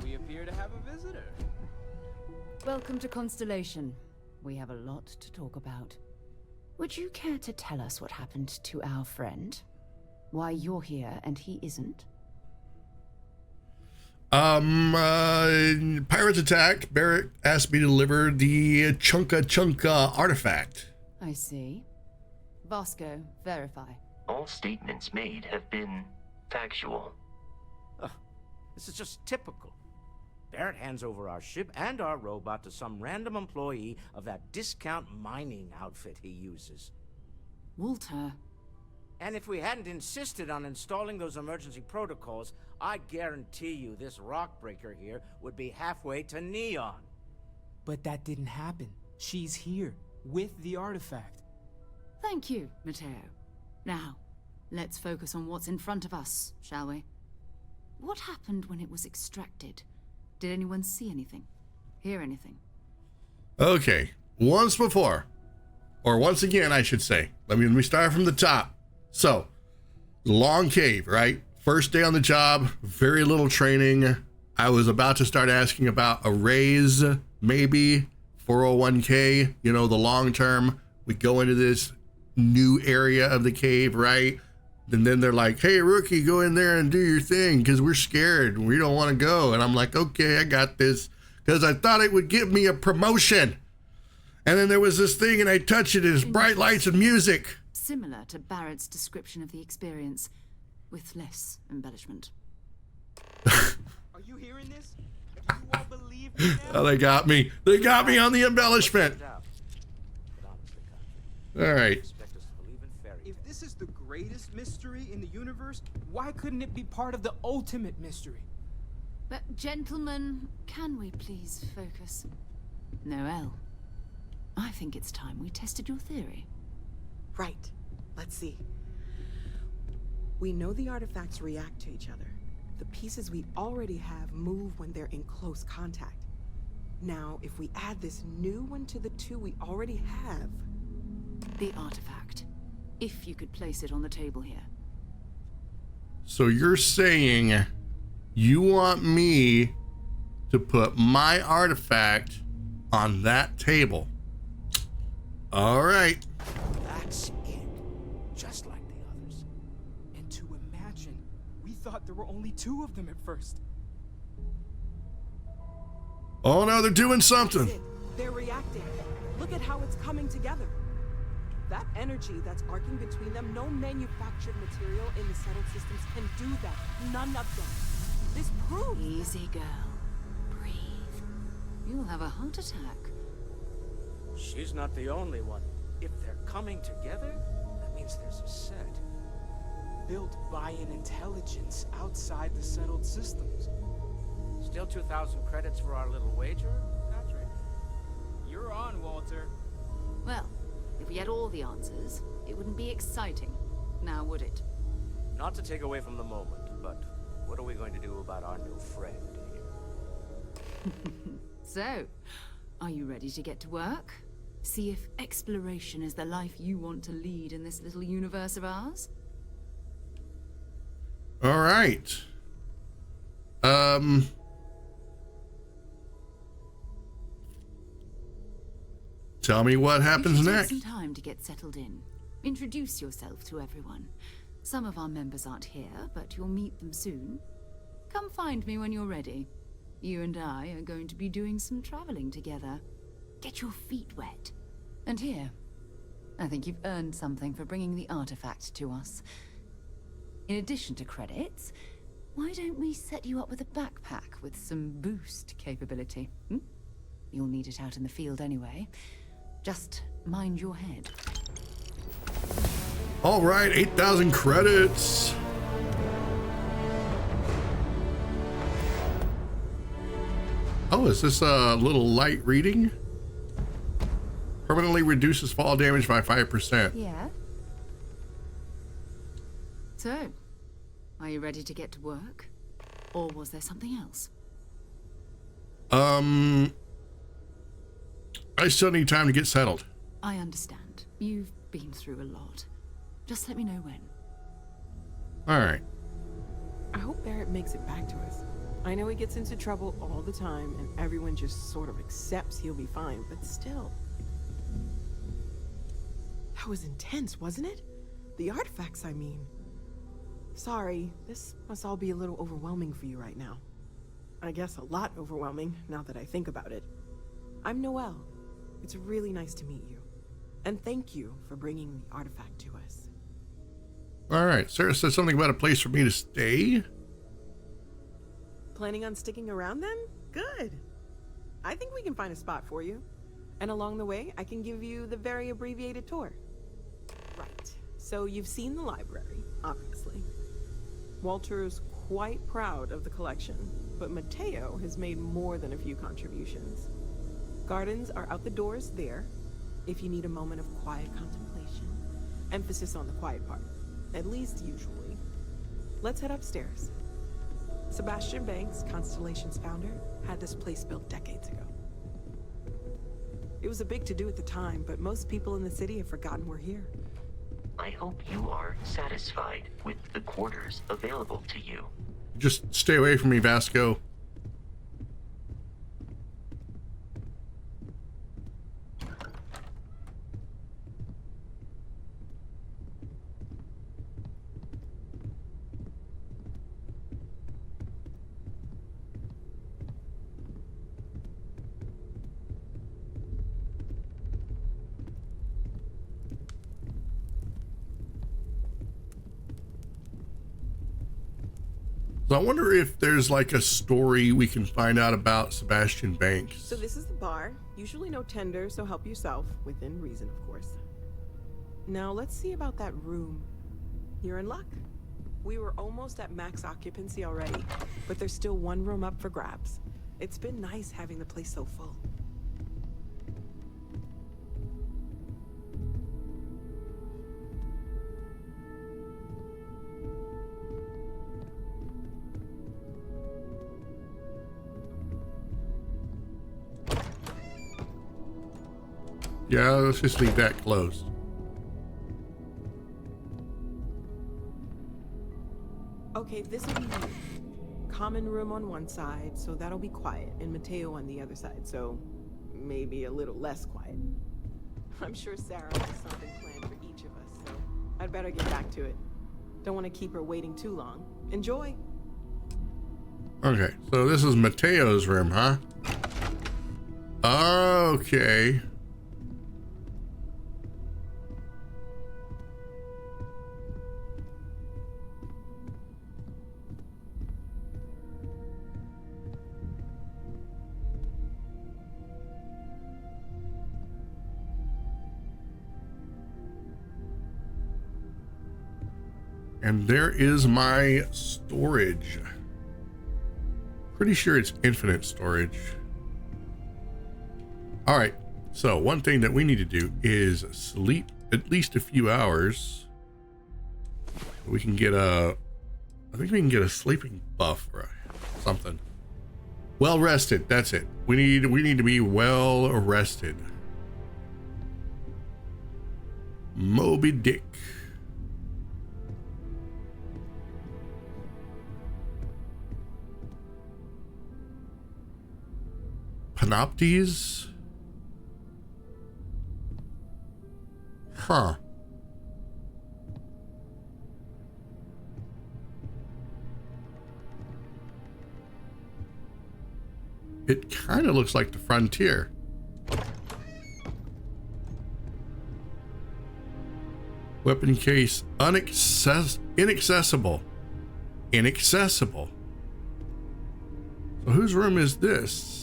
We appear to have a visitor. Welcome to Constellation. We have a lot to talk about. Would you care to tell us what happened to our friend? Why you're here and he isn't? Pirates attacked. Barrett asked me to deliver the Chunka artifact. I see. Vasco, verify. All statements made have been factual. This is just typical. Barrett hands over our ship and our robot to some random employee of that discount mining outfit he uses. Walter. And if we hadn't insisted on installing those emergency protocols, I guarantee you this rock breaker here would be halfway to Neon. But that didn't happen. She's here, with the artifact. Thank you, Matteo. Now, let's focus on what's in front of us, shall we? What happened when it was extracted? Did anyone see anything? Hear anything? Okay, once before, or once again, I should say. Let me start from the top. So, long cave, right? First day on the job, very little training. I was about to start asking about a raise, maybe 401k, the long term. We go into this new area of the cave, right? And then they're like, hey, rookie, go in there and do your thing because we're scared. We don't want to go. And I'm like, okay, I got this, because I thought it would give me a promotion. And then there was this thing and I touched it and it's bright lights and music. Similar to Barrett's description of the experience, with less embellishment. Are you hearing this? Do you all believe me now? Oh, they got me. They got me on the embellishment. All right. If this is the greatest mystery in the universe, why couldn't it be part of the ultimate mystery? But gentlemen, can we please focus? Noel, I think it's time we tested your theory. Right. Let's see. We know the artifacts react to each other. The pieces we already have move when they're in close contact. Now, if we add this new one to the two we already have... The artifact. If you could place it on the table here. So you're saying you want me to put my artifact on that table? All right. That's it. Just like the others. And to imagine, we thought there were only 2 of them at first. Oh no, they're doing something. They're reacting. Look at how it's coming together. That energy that's arcing between them, no manufactured material in the settled systems can do that. None of them. This proves... Easy, girl. Breathe. You'll have a heart attack. She's not the only one. If they're coming together, that means there's a set. Built by an intelligence outside the settled systems. Still 2,000 credits for our little wager, Patrick? You're on, Walter. Well, if we had all the answers, it wouldn't be exciting. Now, would it? Not to take away from the moment, but what are we going to do about our new friend here? So, are you ready to get to work? See if exploration is the life you want to lead in this little universe of ours? All right. Tell me what happens next. Take some time to get settled in. Introduce yourself to everyone. Some of our members aren't here, but you'll meet them soon. Come find me when you're ready. You and I are going to be doing some traveling together. Get your feet wet. And here, I think you've earned something for bringing the artifact to us. In addition to credits, why don't we set you up with a backpack with some boost capability? You'll need it out in the field anyway. Just mind your head. All right, 8,000 credits. Oh, is this a little light reading? Permanently reduces fall damage by 5%. Yeah. So, are you ready to get to work? Or was there something else? I still need time to get settled. I understand. You've been through a lot. Just let me know when. All right. I hope Barrett makes it back to us. I know he gets into trouble all the time, and everyone just sort of accepts he'll be fine, but still. That was intense, wasn't it? The artifacts, I mean. Sorry, this must all be a little overwhelming for you right now. I guess a lot overwhelming, now that I think about it. I'm Noelle. It's really nice to meet you. And thank you for bringing the artifact to us. All right. Sarah said something about a place for me to stay. Planning on sticking around then? Good. I think we can find a spot for you. And along the way, I can give you the very abbreviated tour. Right. So you've seen the library, obviously. Walter's quite proud of the collection, but Mateo has made more than a few contributions. Gardens are out the doors there, if you need a moment of quiet contemplation. Emphasis on the quiet part, at least usually. Let's head upstairs. Sebastian Banks, Constellation's founder, had this place built decades ago. It was a big to-do at the time, but most people in the city have forgotten we're here. I hope you are satisfied with the quarters available to you. Just stay away from me, Vasco. So I wonder if there's like a story we can find out about Sebastian Banks. So this is the bar. Usually no tender, so help yourself. Within reason, of course. Now let's see about that room. You're in luck. We were almost at max occupancy already, but there's still one room up for grabs. It's been nice having the place so full. Yeah, let's just leave that closed. Okay, this will be common room on one side, so that'll be quiet, and Mateo on the other side, so maybe a little less quiet. I'm sure Sarah has something planned for each of us, so I'd better get back to it. Don't want to keep her waiting too long. Enjoy! Okay, so this is Mateo's room, huh? Okay. And there is my storage. Pretty sure it's infinite storage. All right, so one thing that we need to do is sleep at least a few hours. We can get a, I think we can get a sleeping buff or something. Well rested, that's it. We need to be well rested. Moby Dick. Panoptes? Huh. It kind of looks like the frontier. Weapon case inaccessible. Inaccessible. So whose room is this?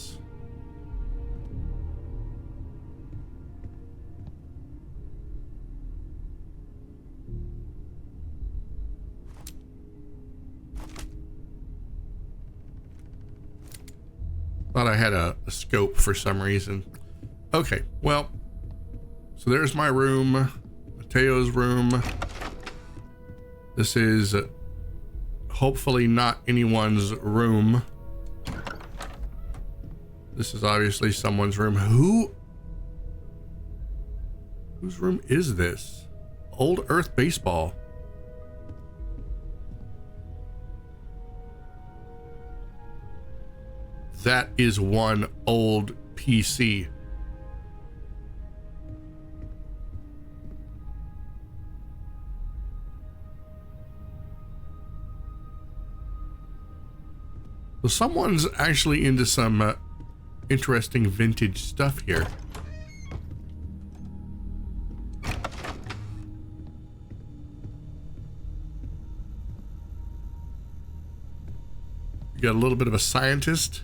Thought I had a scope for some reason. Okay, well, so there's my room, Mateo's room. This is hopefully not anyone's room. This is obviously someone's room. Whose room is this? Old Earth Baseball. That is one old PC. So someone's actually into some interesting vintage stuff here. You got a little bit of a scientist.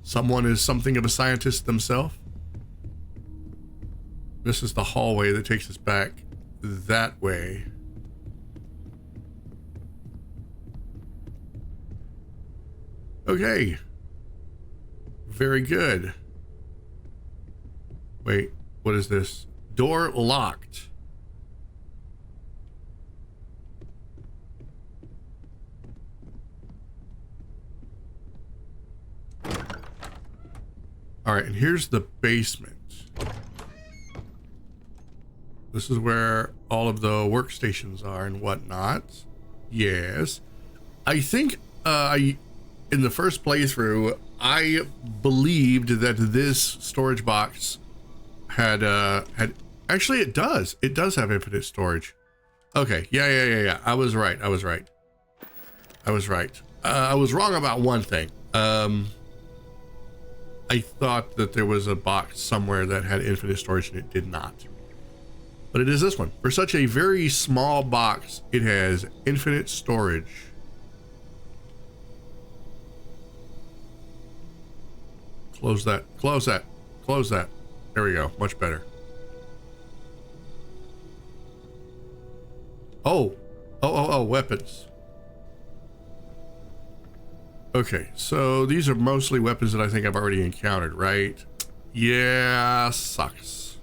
Someone is something of a scientist themselves. This is the hallway that takes us back that way. Okay. Very good. Wait, what is this? Door locked. All right, and here's the basement. This is where all of the workstations are and whatnot. Yes. I think in the first playthrough, I believed that this storage box had actually it does have infinite storage. Okay, yeah. I was right. I was wrong about one thing. I thought that there was a box somewhere that had infinite storage and it did not. But it is this one. For such a very small box, it has infinite storage. Close that. Close that. Close that. There we go. Much better. Oh, weapons. Okay, so these are mostly weapons that I think I've already encountered, right? Yeah, sucks.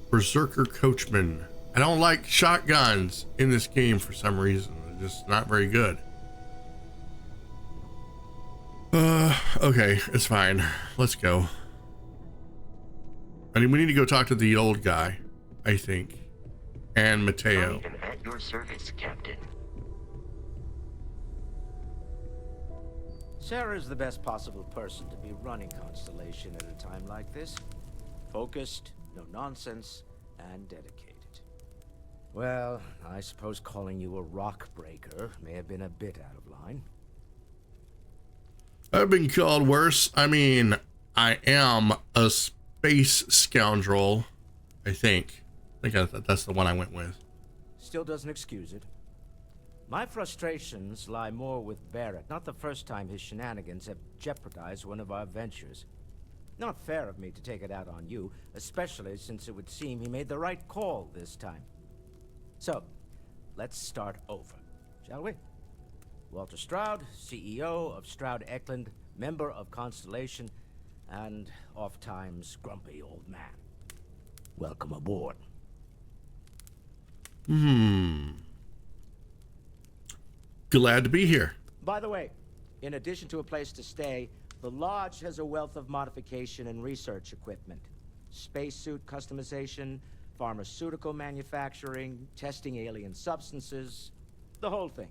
Berserker Coachman. I don't like shotguns in this game for some reason. They're just not very good. Okay, it's fine. Let's go. I mean, we need to go talk to the old guy, I think. And Mateo. I am at your service, Captain. Sarah's the best possible person to be running Constellation at a time like this. Focused, no nonsense, and dedicated. Well, I suppose calling you a rock breaker may have been a bit out of line. I've been called worse. I mean, I am a space scoundrel, I think. That's the one I went with. Still doesn't excuse it. My frustrations lie more with Barrett. Not the first time his shenanigans have jeopardized one of our ventures. Not fair of me to take it out on you, especially since it would seem he made the right call this time. So, let's start over, shall we? Walter Stroud, CEO of Stroud Eklund, member of Constellation, and oft-times grumpy old man. Welcome aboard. Glad to be here. By the way, in addition to a place to stay, the Lodge has a wealth of modification and research equipment. Spacesuit customization, pharmaceutical manufacturing, testing alien substances, the whole thing.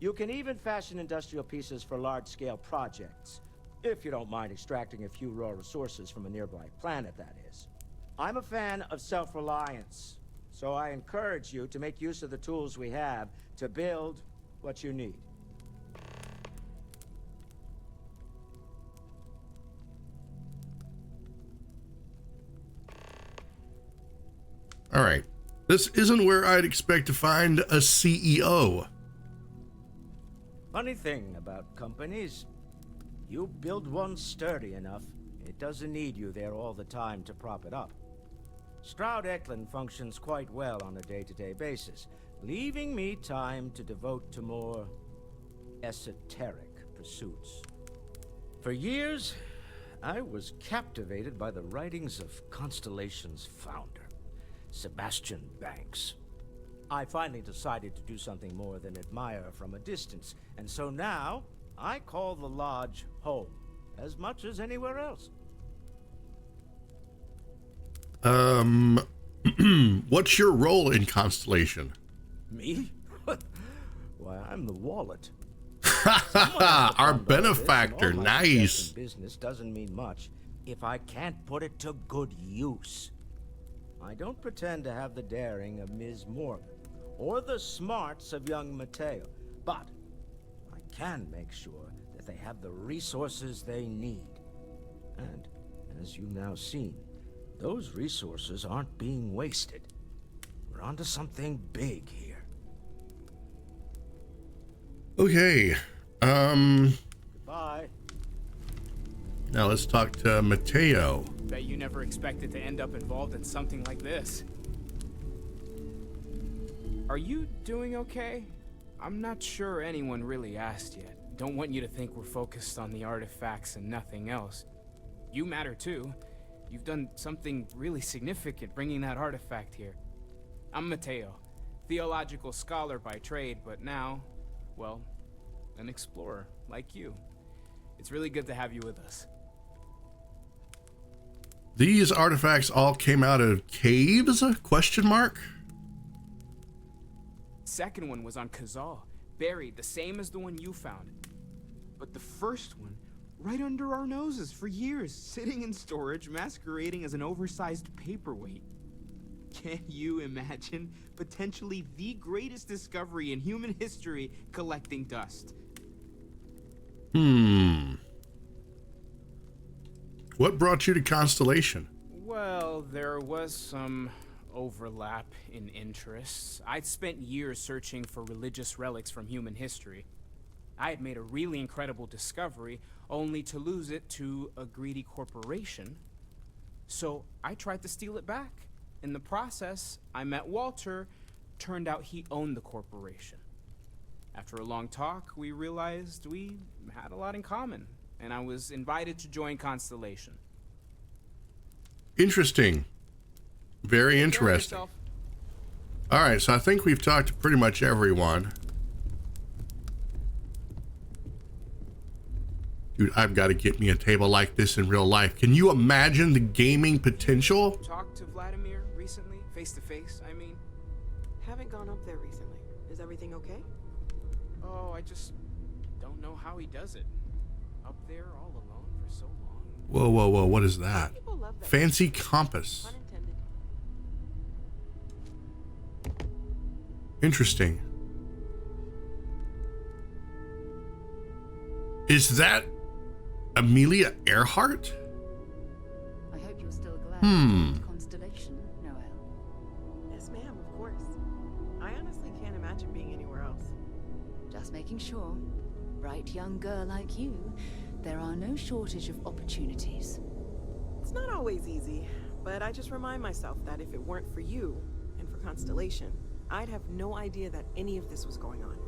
You can even fashion industrial pieces for large-scale projects, if you don't mind extracting a few raw resources from a nearby planet, that is. I'm a fan of self-reliance, so I encourage you to make use of the tools we have to build what you need. All right. This isn't where I'd expect to find a CEO. Funny thing about companies, you build one sturdy enough, it doesn't need you there all the time to prop it up. Stroud Eklund functions quite well on a day-to-day basis, leaving me time to devote to more esoteric pursuits. For years, I was captivated by the writings of Constellation's founder, Sebastian Banks. I finally decided to do something more than admire from a distance, and so now I call the Lodge home as much as anywhere else. What's your role in Constellation? Me? Why, I'm the wallet. Our benefactor, nice. Business doesn't mean much if I can't put it to good use. I don't pretend to have the daring of Ms. Morgan or the smarts of young Mateo, but I can make sure that they have the resources they need. And as you've now seen, those resources aren't being wasted. We're onto something big here. Okay. Goodbye. Now let's talk to Mateo. Bet you never expected to end up involved in something like this. Are you doing okay? I'm not sure anyone really asked yet. Don't want you to think we're focused on the artifacts and nothing else. You matter too. You've done something really significant bringing that artifact here. I'm Mateo, theological scholar by trade, but now, well, an explorer like you. It's really good to have you with us. These artifacts all came out of caves? Question mark? Second one was on Kazal, buried the same as the one you found. But the first one, right under our noses for years, sitting in storage, masquerading as an oversized paperweight. Can you imagine potentially the greatest discovery in human history collecting dust? What brought you to Constellation? Well, there was some overlap in interests. I'd spent years searching for religious relics from human history. I had made a really incredible discovery, only to lose it to a greedy corporation. So I tried to steal it back. In the process, I met Walter. Turned out he owned the corporation. After a long talk, we realized we had a lot in common, and I was invited to join Constellation. Interesting. Very interesting. All right, so I think we've talked to pretty much everyone. Dude, I've got to get me a table like this in real life. Can you imagine the gaming potential? Talked to Vladimir recently, face to face, I mean. Haven't gone up there recently. Is everything okay? Oh, I just don't know how he does it. Up there all alone for so long. Whoa, whoa, whoa, what is that? Fancy compass. Interesting. Is that Amelia Earhart? I hope you're still glad. Constellation, Noel. Yes, ma'am, of course. I honestly can't imagine being anywhere else. Just making sure. Bright young girl like you, there are no shortage of opportunities. It's not always easy, but I just remind myself that if it weren't for you and for Constellation, I'd have no idea that any of this was going on.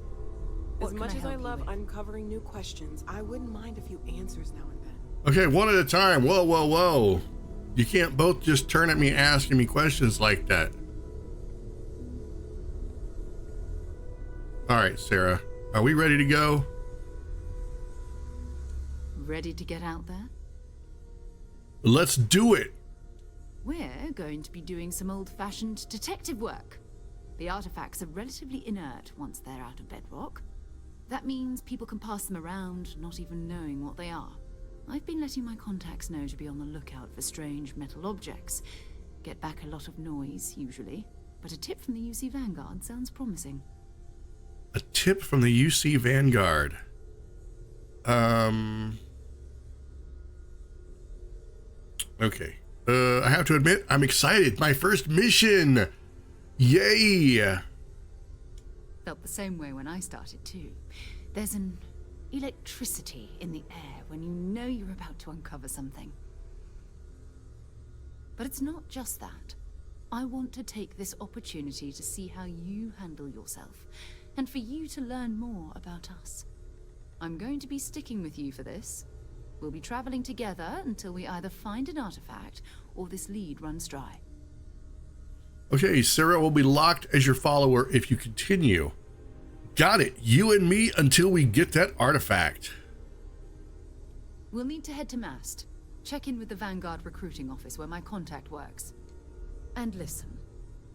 As much as I love uncovering new questions, I wouldn't mind a few answers now and then. Okay, one at a time. Whoa, whoa, whoa. You can't both just turn at me asking me questions like that. All right, Sarah, are we ready to go? Ready to get out there? Let's do it. We're going to be doing some old-fashioned detective work. The artifacts are relatively inert once they're out of bedrock. That means people can pass them around, not even knowing what they are. I've been letting my contacts know to be on the lookout for strange metal objects. Get back a lot of noise, usually. But a tip from the UC Vanguard sounds promising. A tip from the UC Vanguard. Okay. I have to admit, I'm excited. My first mission. Yay! Felt the same way when I started too. There's an electricity in the air when you know you're about to uncover something. But it's not just that. I want to take this opportunity to see how you handle yourself, and for you to learn more about us. I'm going to be sticking with you for this. We'll be traveling together until we either find an artifact or this lead runs dry. Okay, Sarah will be locked as your follower if you continue. Got it. You and me until we get that artifact. We'll need to head to Mast. Check in with the Vanguard recruiting office where my contact works. And listen,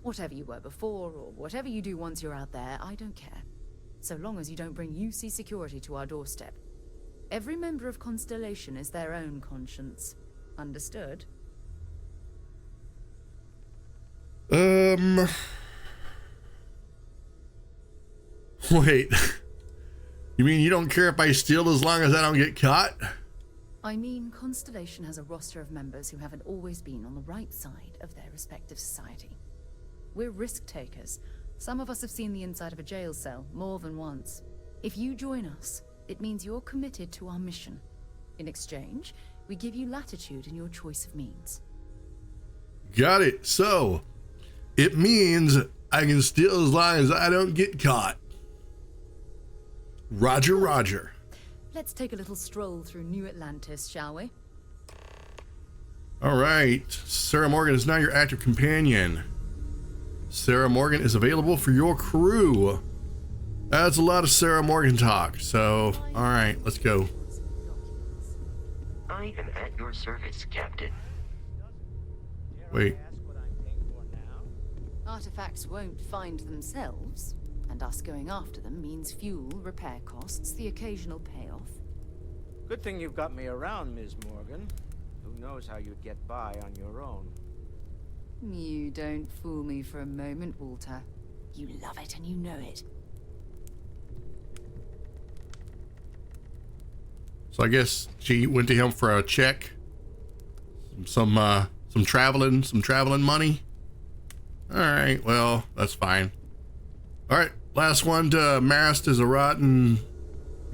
whatever you were before or whatever you do once you're out there, I don't care. So long as you don't bring UC security to our doorstep. Every member of Constellation is their own conscience. Understood? Wait. You mean you don't care if I steal as long as I don't get caught? I mean, Constellation has a roster of members who haven't always been on the right side of their respective society. We're risk takers. Some of us have seen the inside of a jail cell more than once. If you join us, it means you're committed to our mission. In exchange, we give you latitude in your choice of means. Got it. So, it means I can steal as long as I don't get caught. Roger, roger. Let's take a little stroll through New Atlantis, shall we? All right. Sarah Morgan is now your active companion. Sarah Morgan is available for your crew. That's a lot of Sarah Morgan talk. So, all right, let's go. I am at your service, Captain. Wait. Artifacts won't find themselves, and us going after them means fuel, repair costs, the occasional payoff. Good thing you've got me around, Ms. Morgan. Who knows how you'd get by on your own. You don't fool me for a moment, Walter. You love it and you know it. So I guess she went to him for a check. Some traveling money. All right, well, that's fine. All right, last one to Mast is a rotten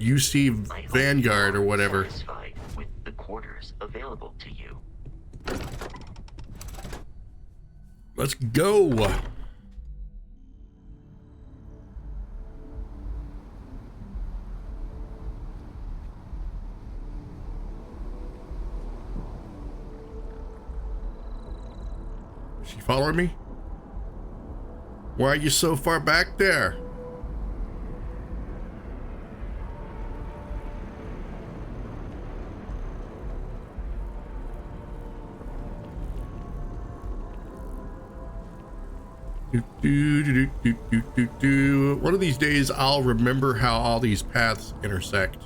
UC Vanguard or whatever. Satisfied with the quarters available to you. Let's go. Is she following me? Why are you so far back there? One of these days I'll remember how all these paths intersect.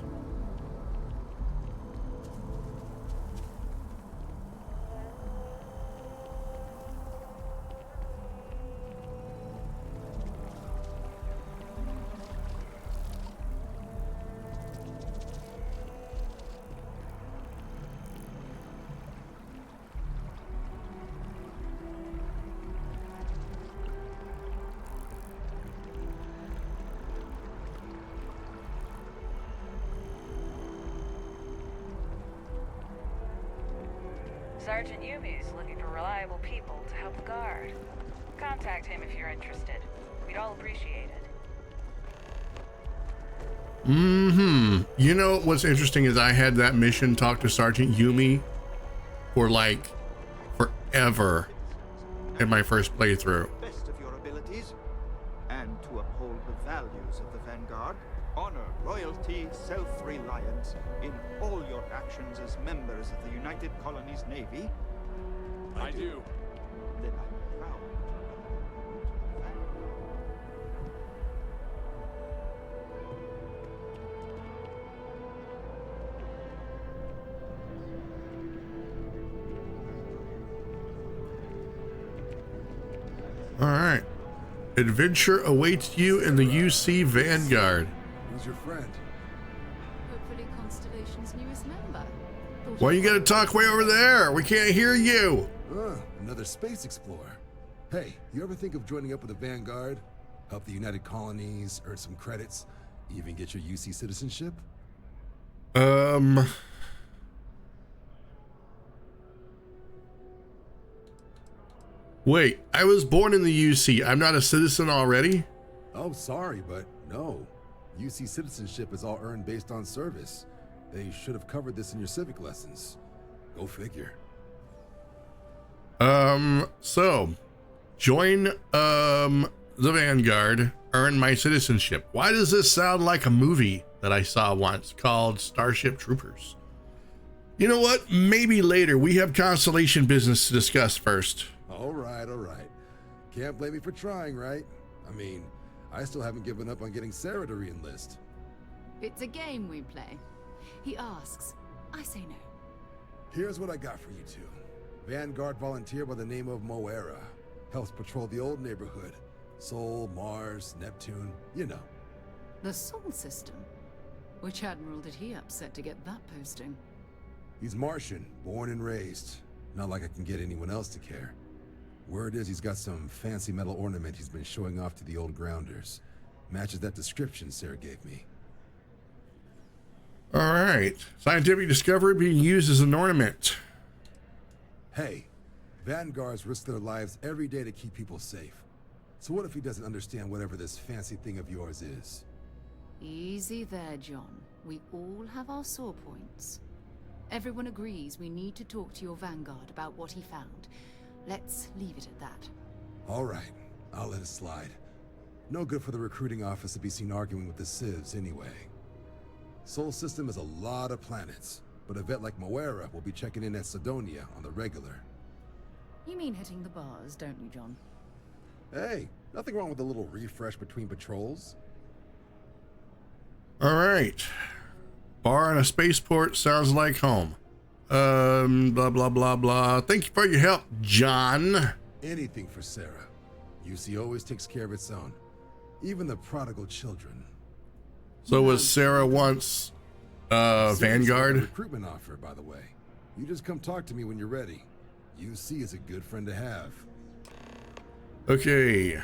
Sergeant Yumi's looking for reliable people to help the guard. Contact him if you're interested. We'd all appreciate it. You know what's interesting is I had that mission talk to Sergeant Yumi for like forever in my first playthrough. Best of your abilities, and to uphold the values of the Vanguard, honor, loyalty, self-reliance in all your actions as members of the United Colonies Navy. I do. Then I'm proud to welcome you to the Vanguard. All right. Adventure awaits you in the UC Vanguard. Who's your friend? Hopefully Constellation's newest member. Why you gotta talk way over there? We can't hear you. Another space explorer. Hey, you ever think of joining up with the Vanguard? Help the United Colonies, earn some credits, even get your UC citizenship? Wait, I was born in the UC. I'm not a citizen already? Oh, sorry, but no. UC citizenship is all earned based on service. They should have covered this in your civic lessons. Go figure. So join the Vanguard, earn my citizenship. Why does this sound like a movie that I saw once called Starship Troopers? You know what? Maybe later. We have Constellation business to discuss first. All right, all right. Can't blame me for trying, right? I mean, I still haven't given up on getting Sarah to re-enlist. It's a game we play. He asks, I say no. Here's what I got for you two. Vanguard volunteer by the name of Moera. Helps patrol the old neighborhood. Sol, Mars, Neptune, you know. The Sol system? Which admiral did he upset to get that posting? He's Martian, born and raised. Not like I can get anyone else to care. Word is he's got some fancy metal ornament he's been showing off to the old grounders. Matches that description Sarah gave me. All right. Scientific discovery being used as an ornament. Hey, Vanguards risk their lives every day to keep people safe. So what if he doesn't understand whatever this fancy thing of yours is? Easy there, John. We all have our sore points. Everyone agrees we need to talk to your Vanguard about what he found. Let's leave it at that. All right, I'll let it slide. No good for the recruiting office to be seen arguing with the civs anyway. Sol system is a lot of planets, but a vet like Moera will be checking in at Sidonia on the regular. You mean hitting the bars, don't you, John? Hey, nothing wrong with a little refresh between patrols. All right. Bar in a spaceport sounds like home. Blah, blah, blah, blah. Thank you for your help, John. Anything for Sarah. UC always takes care of its own. Even the prodigal children. So was Sarah once Vanguard? Recruitment offer, by the way. You just come talk to me when you're ready. UC is a good friend to have. Okay.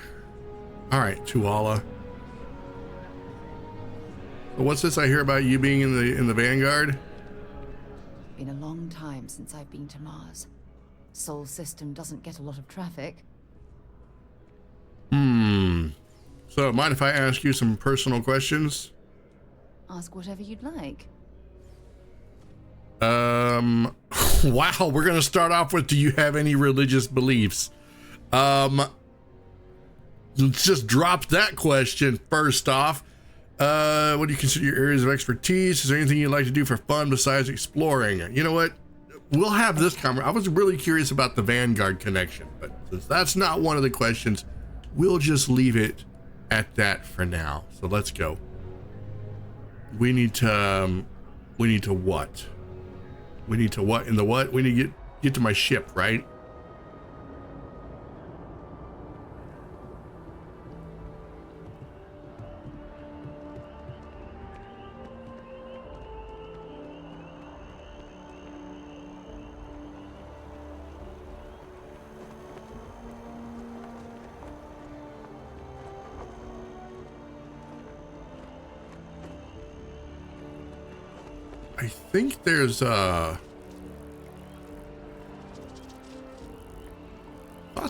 All right, Tuala. What's this I hear about you being in the Vanguard? Been a long time since I've been to Mars. Sol system doesn't get a lot of traffic. So, mind if I ask you some personal questions? Ask whatever you'd like. Wow, we're gonna start off with, do you have any religious beliefs? Let's just drop that question first off. What do you consider your areas of expertise? Is there anything you'd like to do for fun besides exploring? You know what? We'll have this conversation. I was really curious about the Vanguard connection, but since that's not one of the questions, we'll just leave it at that for now. So let's go. We need to what? We need to what in the what? We need to get to my ship, right? I think there's thought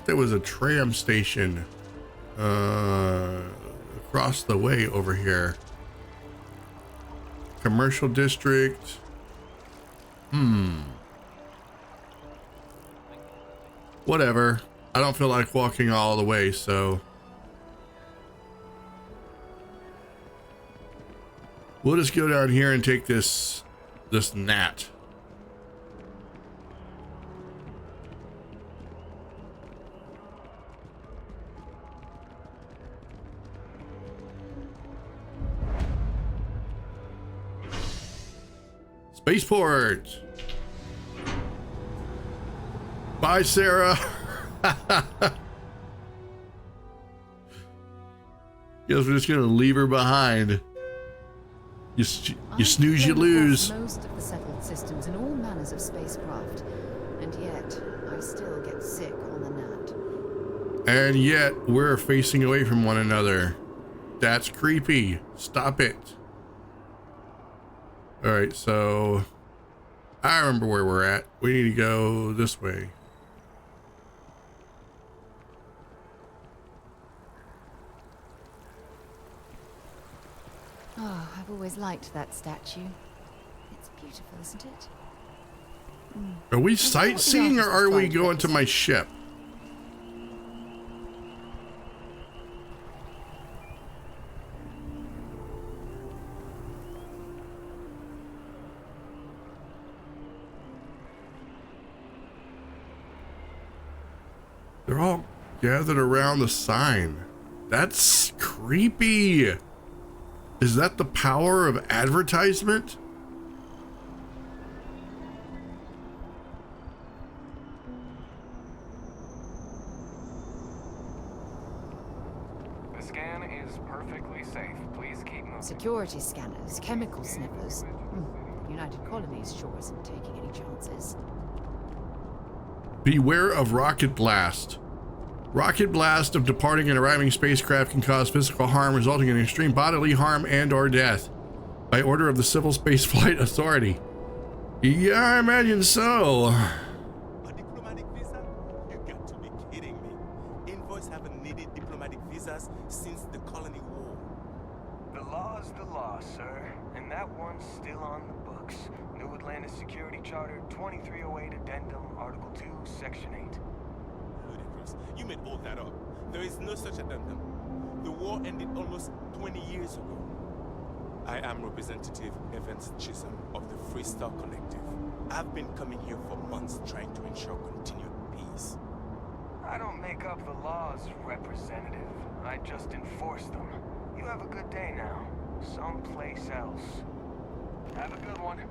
there was a tram station across the way over here. Commercial district. Whatever. I don't feel like walking all the way, so we'll just go down here and take this gnat. Spaceport. Bye, Sarah. Guess we're just gonna leave her behind. You snooze, you lose. Most of the settled systems in all manners of spacecraft, and yet I still get sick on the gnat. And yet we're facing away from one another. That's creepy. Stop it. All right, so I remember where we're at. We need to go this way. Oh, I've always liked that statue. It's beautiful, isn't it? Are we sightseeing or are we going to my ship? They're all gathered around the sign. That's creepy. Is that the power of advertisement? The scan is perfectly safe. Please keep moving. Security scanners, chemical sniffers. The United Colonies sure isn't taking any chances. Beware of rocket blast. Rocket blast of departing and arriving spacecraft can cause physical harm, resulting in extreme bodily harm and or death. By order of the Civil Spaceflight Authority. Yeah, I imagine so. A diplomatic visa? You got to be kidding me. Envoys haven't needed diplomatic visas since the Colony War. The law's the law, sir, and that one's still on the books. New Atlantis Security Charter 2308 Addendum, Article 2, Section 8. Ludicrous. You made all that up. There is no such addendum. The war ended almost 20 years ago. I am Representative Evans Chisholm of the Freestar Collective. I've been coming here for months trying to ensure continued peace. I don't make up the laws, Representative. I just enforce them. You have a good day now. Someplace else. Have a good one.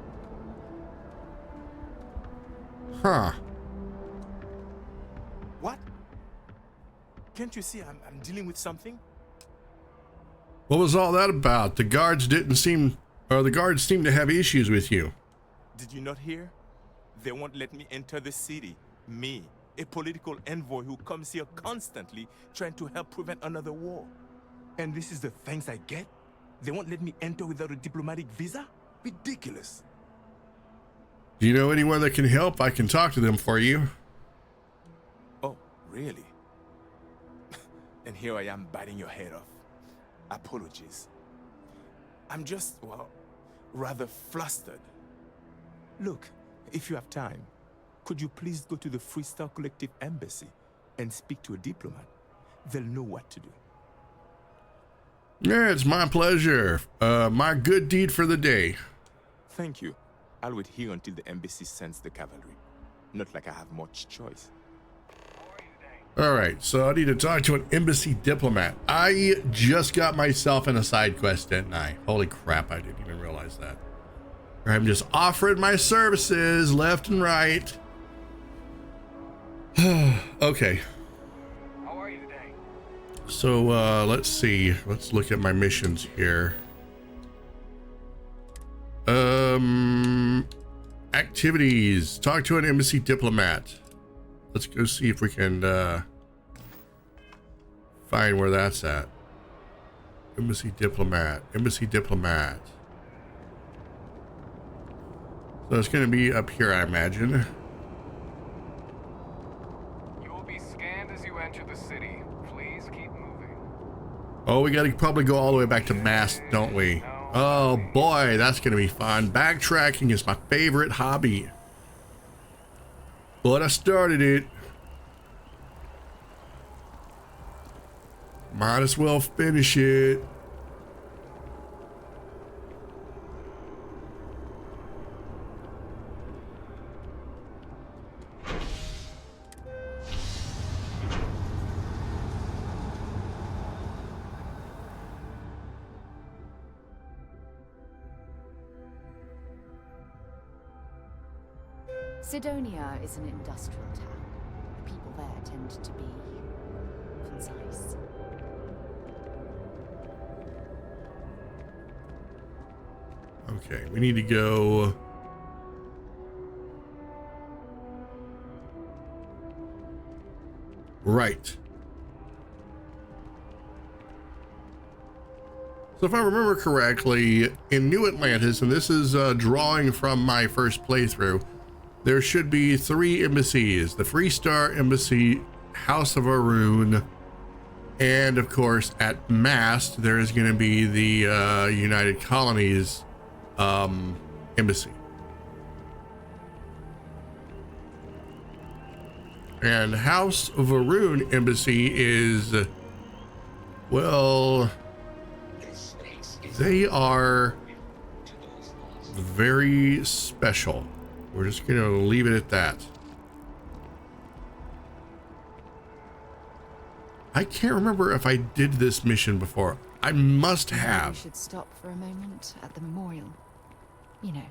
Huh. What? Can't you see I'm dealing with something? What was all that about? The guards seemed to have issues with you. Did you not hear? They won't let me enter the city. Me, a political envoy who comes here constantly trying to help prevent another war. And this is the thanks I get? They won't let me enter without a diplomatic visa? Ridiculous. Do you know anyone that can help? I can talk to them for you. Oh, really? And here I am biting your head off. Apologies. I'm just, well, rather flustered. Look, if you have time, could you please go to the Freestar Collective Embassy and speak to a diplomat? They'll know what to do. Yeah, it's my pleasure. My good deed for the day. Thank you. I'll wait here until the embassy sends the cavalry. Not like I have much choice. All right, so I need to talk to an embassy diplomat. I just got myself in a side quest, didn't I? Holy crap, I didn't even realize that. I'm just offering my services left and right. Okay. How are you today? So let's see. Let's look at my missions here. Activities. Talk to an embassy diplomat. Let's go see if we can find where that's at. Embassy diplomat. Embassy diplomat. So it's going to be up here, I imagine. You will be scanned as you enter the city. Please keep moving. Oh, we got to probably go all the way back to Mass, don't we? Oh boy, that's going to be fun. Backtracking is my favorite hobby. But I started it. Might as well finish it. Sidonia is an industrial town. The people there tend to be concise. Okay, we need to go. Right. So if I remember correctly, in New Atlantis, and this is drawing from my first playthrough, there should be 3 embassies: the Freestar Embassy, House of Arun, and of course at Mast there is going to be the United Colonies embassy. And House of Arun embassy is, well, they are very special. We're just going to leave it at that. I can't remember if I did this mission before. I must have. We should stop for a moment at the memorial. You know,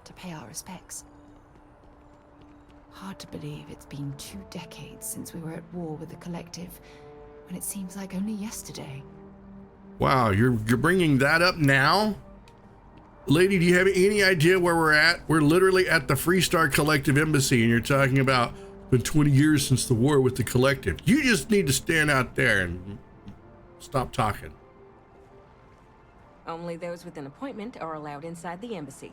to pay our respects. Hard to believe it's been 2 decades since we were at war with the Collective, when it seems like only yesterday. Wow, you're bringing that up now? Lady, do you have any idea where we're at? We're literally at the Freestar Collective Embassy, and you're talking about it's been 20 years since the war with the Collective. You just need to stand out there and stop talking. Only those with an appointment are allowed inside the embassy.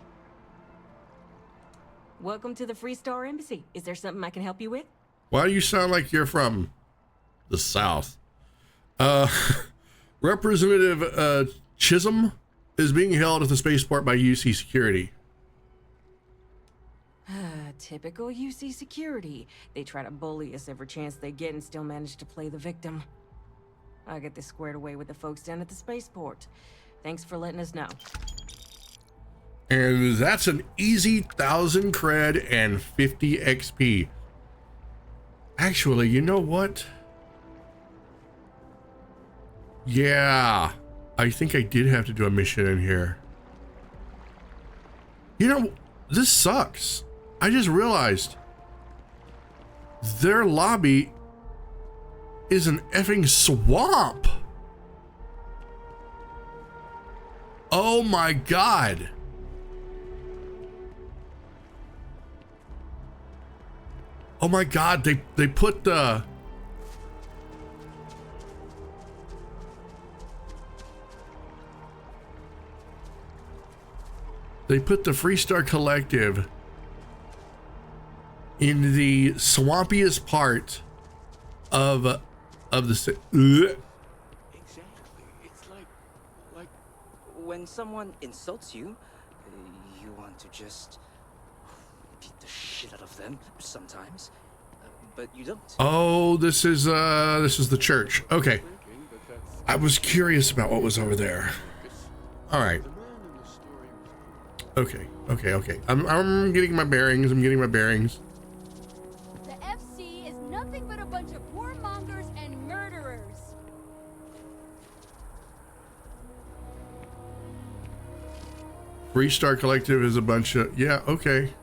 Welcome to the Freestar Embassy. Is there something I can help you with? Why do you sound like you're from the South? Representative Chisholm is being held at the spaceport by UC Security. Typical UC Security. They try to bully us every chance they get and still manage to play the victim. I'll get this squared away with the folks down at the spaceport. Thanks for letting us know. And that's an easy 1,000 cred and 50 XP. Actually, you know what? Yeah, I think I did have to do a mission in here. You know, this sucks. I just realized their lobby is an effing swamp. Oh my God. Oh my God, they put the They put the Freestar Collective in the swampiest part of the city. Exactly. It's like when someone insults you, you want to just beat the shit out of them sometimes, but you don't. Oh, this is the church. Okay. I was curious about what was over there. All right. Okay. I'm getting my bearings. The FC is nothing but a bunch of warmongers and murderers. Freestar Collective is a bunch of, yeah, okay.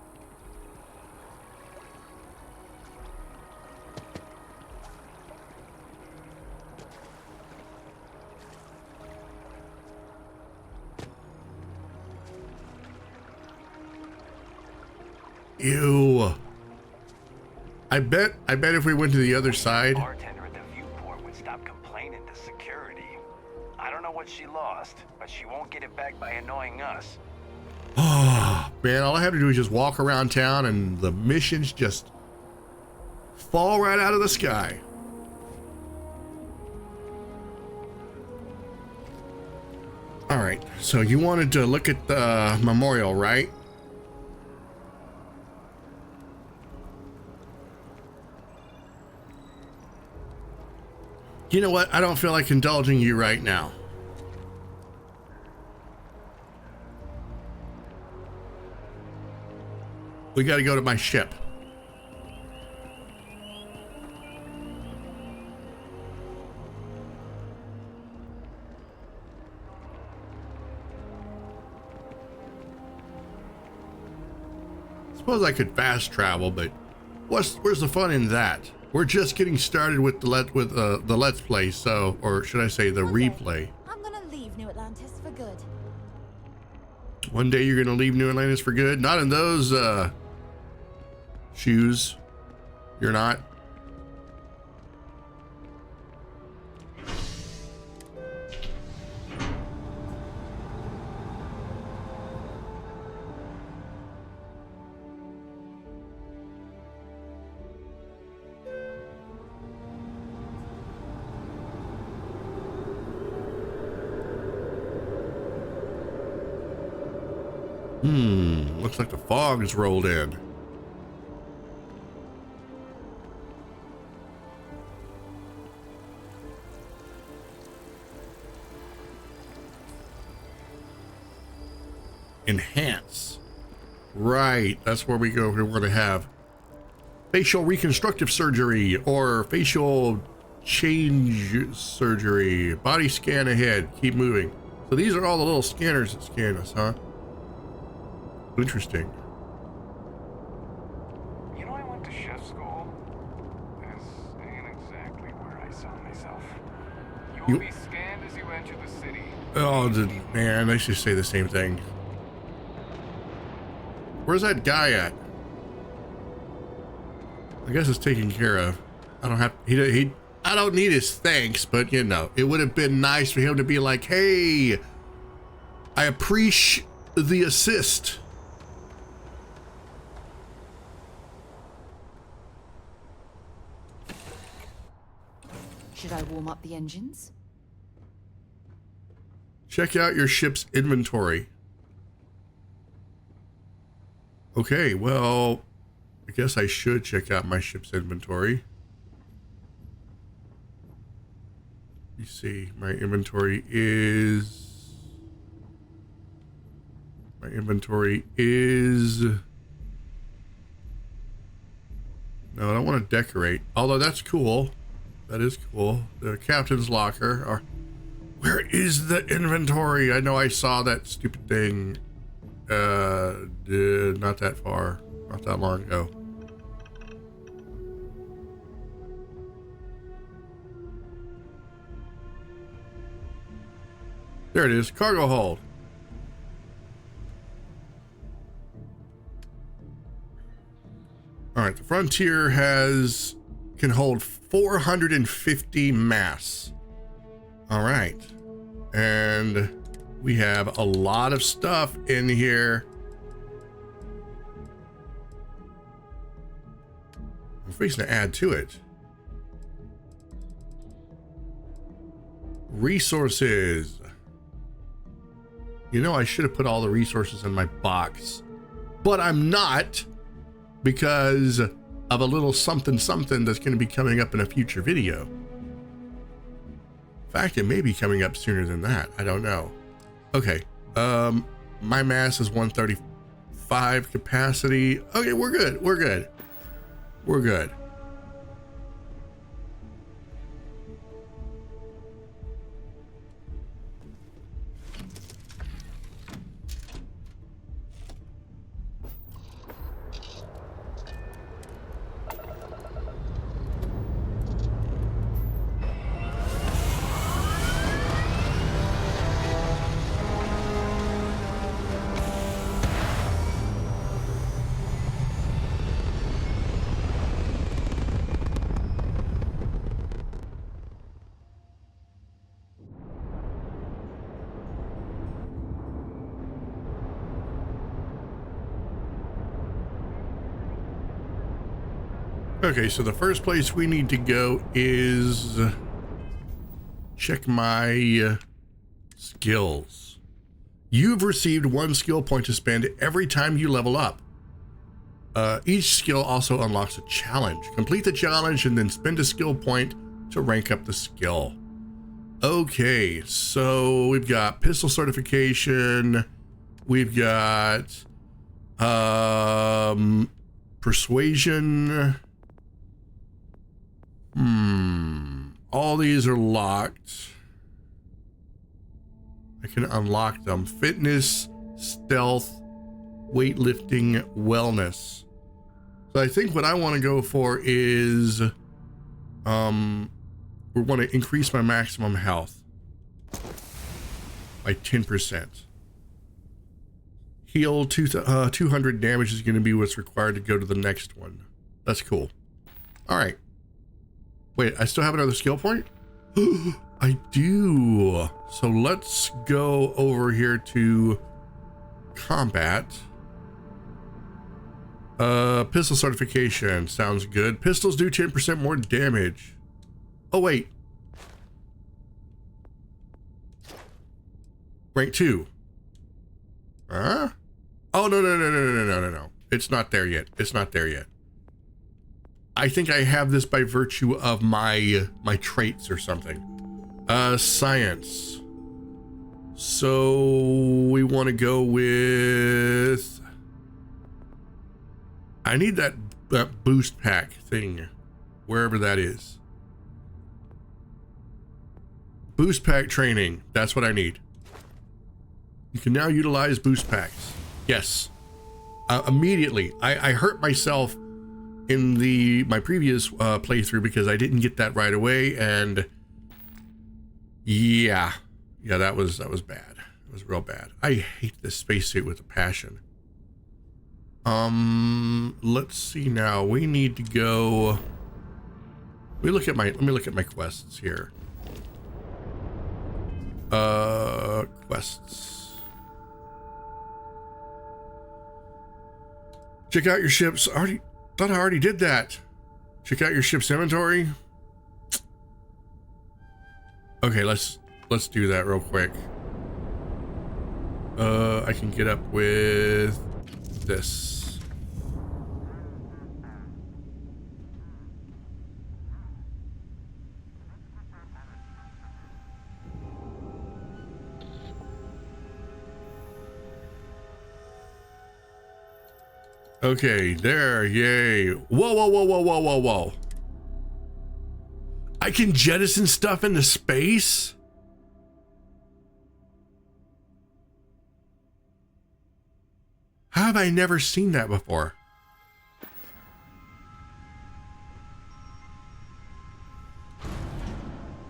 Ew. I bet if we went to the other side. Bartender at the viewport would stop complaining to security. I don't know what she lost, but she won't get it back by annoying us. Oh, man, all I have to do is just walk around town and the missions just fall right out of the sky. All right, so you wanted to look at the memorial, right? You know what? I don't feel like indulging you right now. We got to go to my ship. Suppose I could fast travel, but where's the fun in that? We're just getting started with the Let's Play, so, or should I say the replay. I'm gonna leave New Atlantis for good. One day you're gonna leave New Atlantis for good? Not in those shoes. You're not. Looks like the fog has rolled in. Enhance. Right, that's where we go. We're going to have facial reconstructive surgery or facial change surgery. Body scan ahead. Keep moving. So these are all the little scanners that scan us, huh? Interesting. You know, I went to chef school. This ain't exactly where I saw myself. You will be scanned as you enter the city. Oh, man, I should say the same thing. Where's that guy at? I guess it's taken care of. I don't have, I don't need his thanks, but you know, it would have been nice for him to be like, hey, I appreciate the assist. Should I warm up the engines? Check out your ship's inventory. Okay, well, I guess I should check out my ship's inventory. Let me see, my inventory is... No, I don't want to decorate, although that's cool. That is cool. The captain's locker. Or, where is the inventory? I know I saw that stupid thing not that far, not that long ago. There it is, cargo hold. All right, the Frontier can hold 450 mass. All right, and we have a lot of stuff in here. I'm fixing to add to it. Resources. You know, I should have put all the resources in my box, but I'm not, because of a little something something that's going to be coming up in a future video. In fact, it may be coming up sooner than that. I don't know. Okay. My mass is 135 capacity. Okay, we're good. We're good. We're good. Okay, so the first place we need to go is check my skills. You've received 1 skill point to spend every time you level up. Each skill also unlocks a challenge. Complete the challenge and then spend a skill point to rank up the skill. Okay, so we've got pistol certification. We've got persuasion. All these are locked. I can unlock them. Fitness, stealth, weightlifting, wellness. So I think what I want to go for is we want to increase my maximum health by 10%. Heal 200 damage is going to be what's required to go to the next one. That's cool. All right. Wait, I still have another skill point? I do. So let's go over here to combat. Pistol certification sounds good. Pistols do 10% more damage. Oh, wait. Rank 2. Huh? Oh, no. It's not there yet. It's not there yet. I think I have this by virtue of my traits or something. Science. So we want to go with, I need that boost pack thing, wherever that is. Boost pack training. That's what I need. You can now utilize boost packs. Yes. Immediately. I hurt myself in my previous playthrough because I didn't get that right away, and yeah, that was bad. It was real bad. I hate this spacesuit with a passion. Let's see now. We need to go. Let me look at my quests here. Quests. Check out your ships. Thought I already did that. Check out your ship's inventory. Okay, let's do that real quick. I can get up with this. Okay, there, yay. Whoa. I can jettison stuff into space? How have I never seen that before?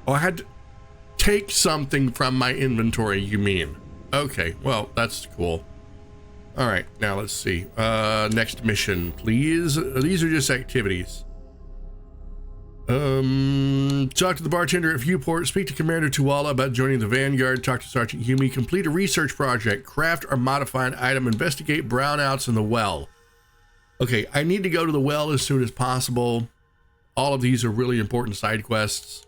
Oh, I had to take something from my inventory, you mean? Okay, well, that's cool. All right, now let's see. Next mission, please. These are just activities. Talk to the bartender at Viewport. Speak to Commander Tuwala about joining the Vanguard. Talk to Sergeant Yumi. Complete a research project. Craft or modify an item. Investigate brownouts in the well. Okay, I need to go to the well as soon as possible. All of these are really important side quests.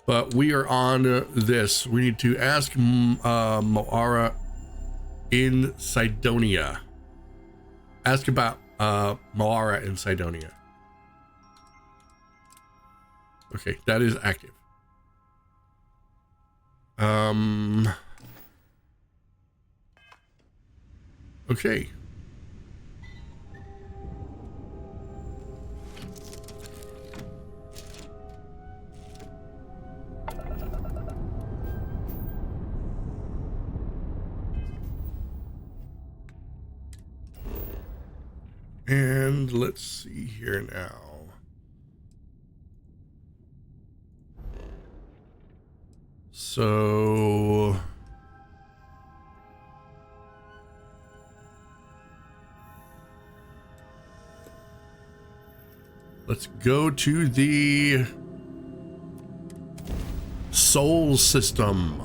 But we are on this. We need to ask Moara in Cydonia. Ask about Moara in Cydonia. Okay, that is active. Okay. And let's see here now. So let's go to the Sol system.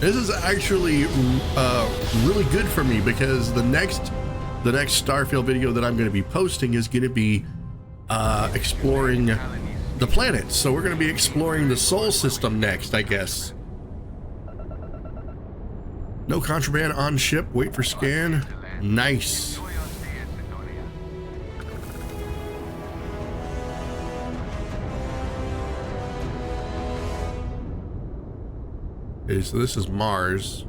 This is actually really good for me because the next Starfield video that I'm going to be posting is going to be exploring the planets. So we're going to be exploring the Sol system next, I guess. No contraband on ship. Wait for scan. Nice. Okay, so this is Mars.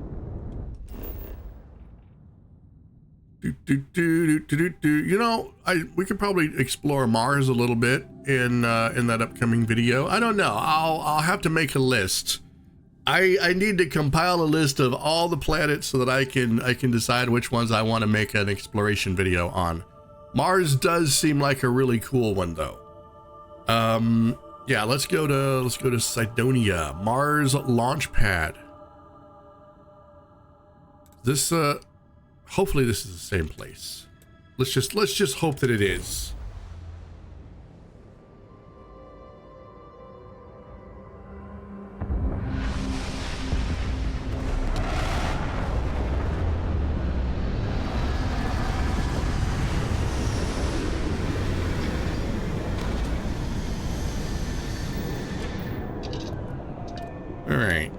You know, we could probably explore Mars a little bit in that upcoming video. I don't know. I'll have to make a list. I need to compile a list of all the planets so that I can decide which ones I want to make an exploration video on. Mars does seem like a really cool one though. Yeah, let's go to Cydonia, Mars launch pad. This hopefully this is the same place. Let's just hope that it is. All right,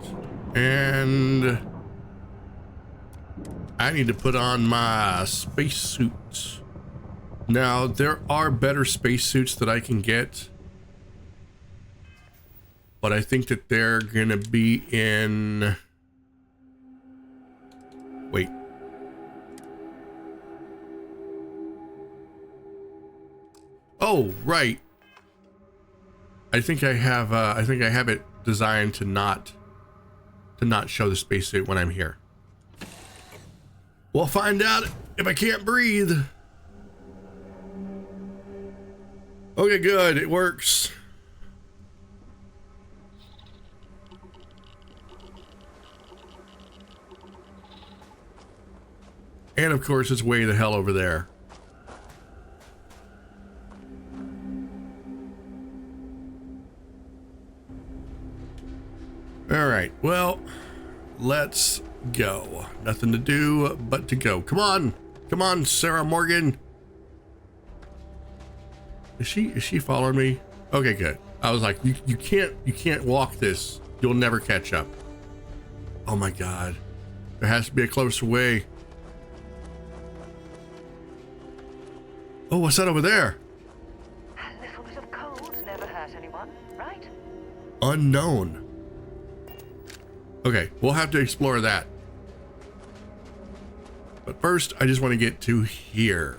and I need to put on my spacesuit. Now, there are better spacesuits that I can get, but I think that they're gonna be in... Wait. Oh, right. I think I have it designed to not show the spacesuit when I'm here. We'll find out if I can't breathe. Okay, good, it works. And of course, it's way the hell over there. All right, well, let's go. Nothing to do but to go. Come on, Sarah Morgan. Is she following me? Okay, good. I was like, you can't walk this. You'll never catch up. Oh my God, there has to be a closer way. Oh, what's that over there? A little bit of cold never hurt anyone, right? Unknown. Okay, we'll have to explore that. But first, I just want to get to here.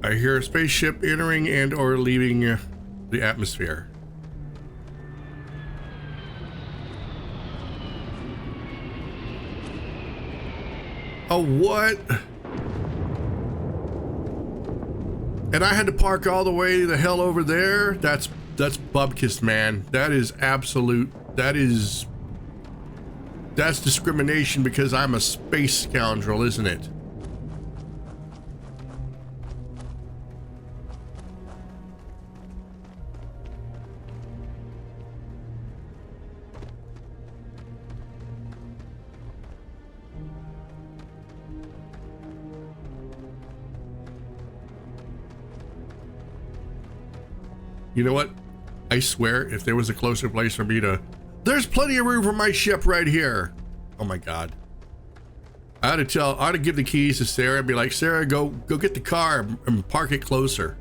I hear a spaceship entering and or leaving the atmosphere. Oh, what? And I had to park all the way the hell over there? That's bubkiss, man. That is absolute, that's discrimination because I'm a space scoundrel, isn't it? You know what? I swear, if there was a closer place for me to... There's plenty of room for my ship right here. Oh my God. I ought to give the keys to Sarah and be like, Sarah, go get the car and park it closer.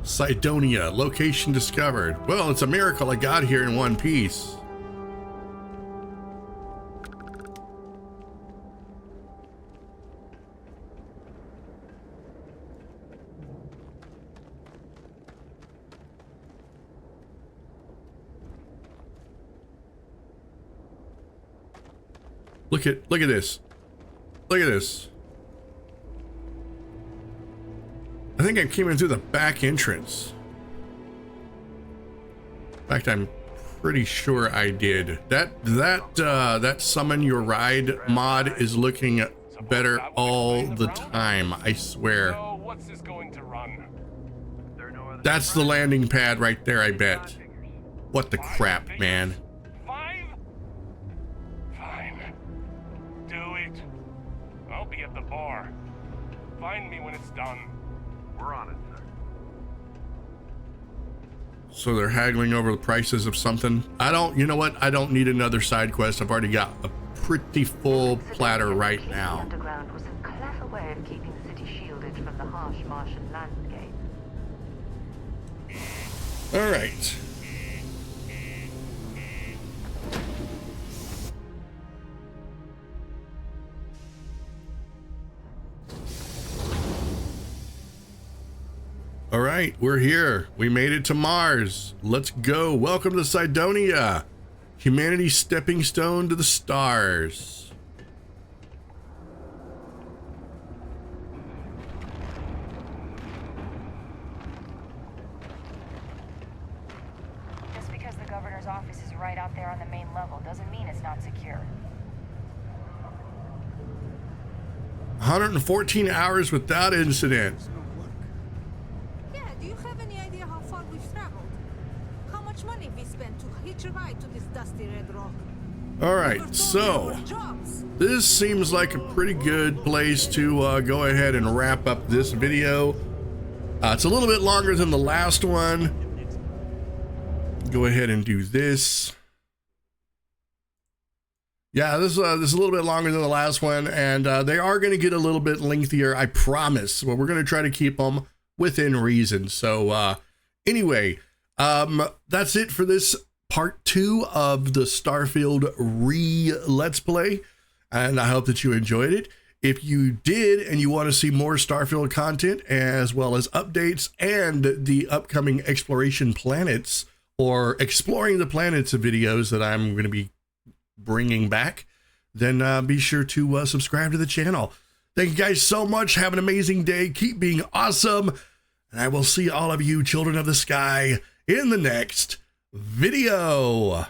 Cydonia, location discovered. Well, it's a miracle I got here in one piece. Look at this. Look at this. I think I came in through the back entrance. In fact, I'm pretty sure I did. That summon your ride mod is looking better all the time, I swear. That's the landing pad right there, I bet. What the crap, man. Fine. Do it. I'll be at the bar. Find me when it's done. We're on it, sir. So they're haggling over the prices of something. You know what? I don't need another side quest. I've already got a pretty full platter right now. The underground was a clever way of keeping the city shielded from the harsh Martian landscape. All right. All right, we're here. We made it to Mars. Let's go. Welcome to Cydonia, humanity's stepping stone to the stars. Just because the governor's office is right out there on the main level doesn't mean it's not secure. 114 hours without incident. Do you have any idea how far we've traveled? How much money we spent to hitch a ride to this dusty red rock? All right, so this seems like a pretty good place to go ahead and wrap up this video. It's a little bit longer than the last one. Go ahead and do this. Yeah, this is a little bit longer than the last one, and they are going to get a little bit lengthier, I promise. Well, we're going to try to keep them within reason. So anyway, that's it for this part 2 of the Starfield Let's Play, and I hope that you enjoyed it. If you did and you want to see more Starfield content as well as updates and the upcoming exploration planets or exploring the planets videos that I'm going to be bringing back, then be sure to subscribe to the channel. Thank you guys so much. Have an amazing day. Keep being awesome. And I will see all of you children of the sky in the next video.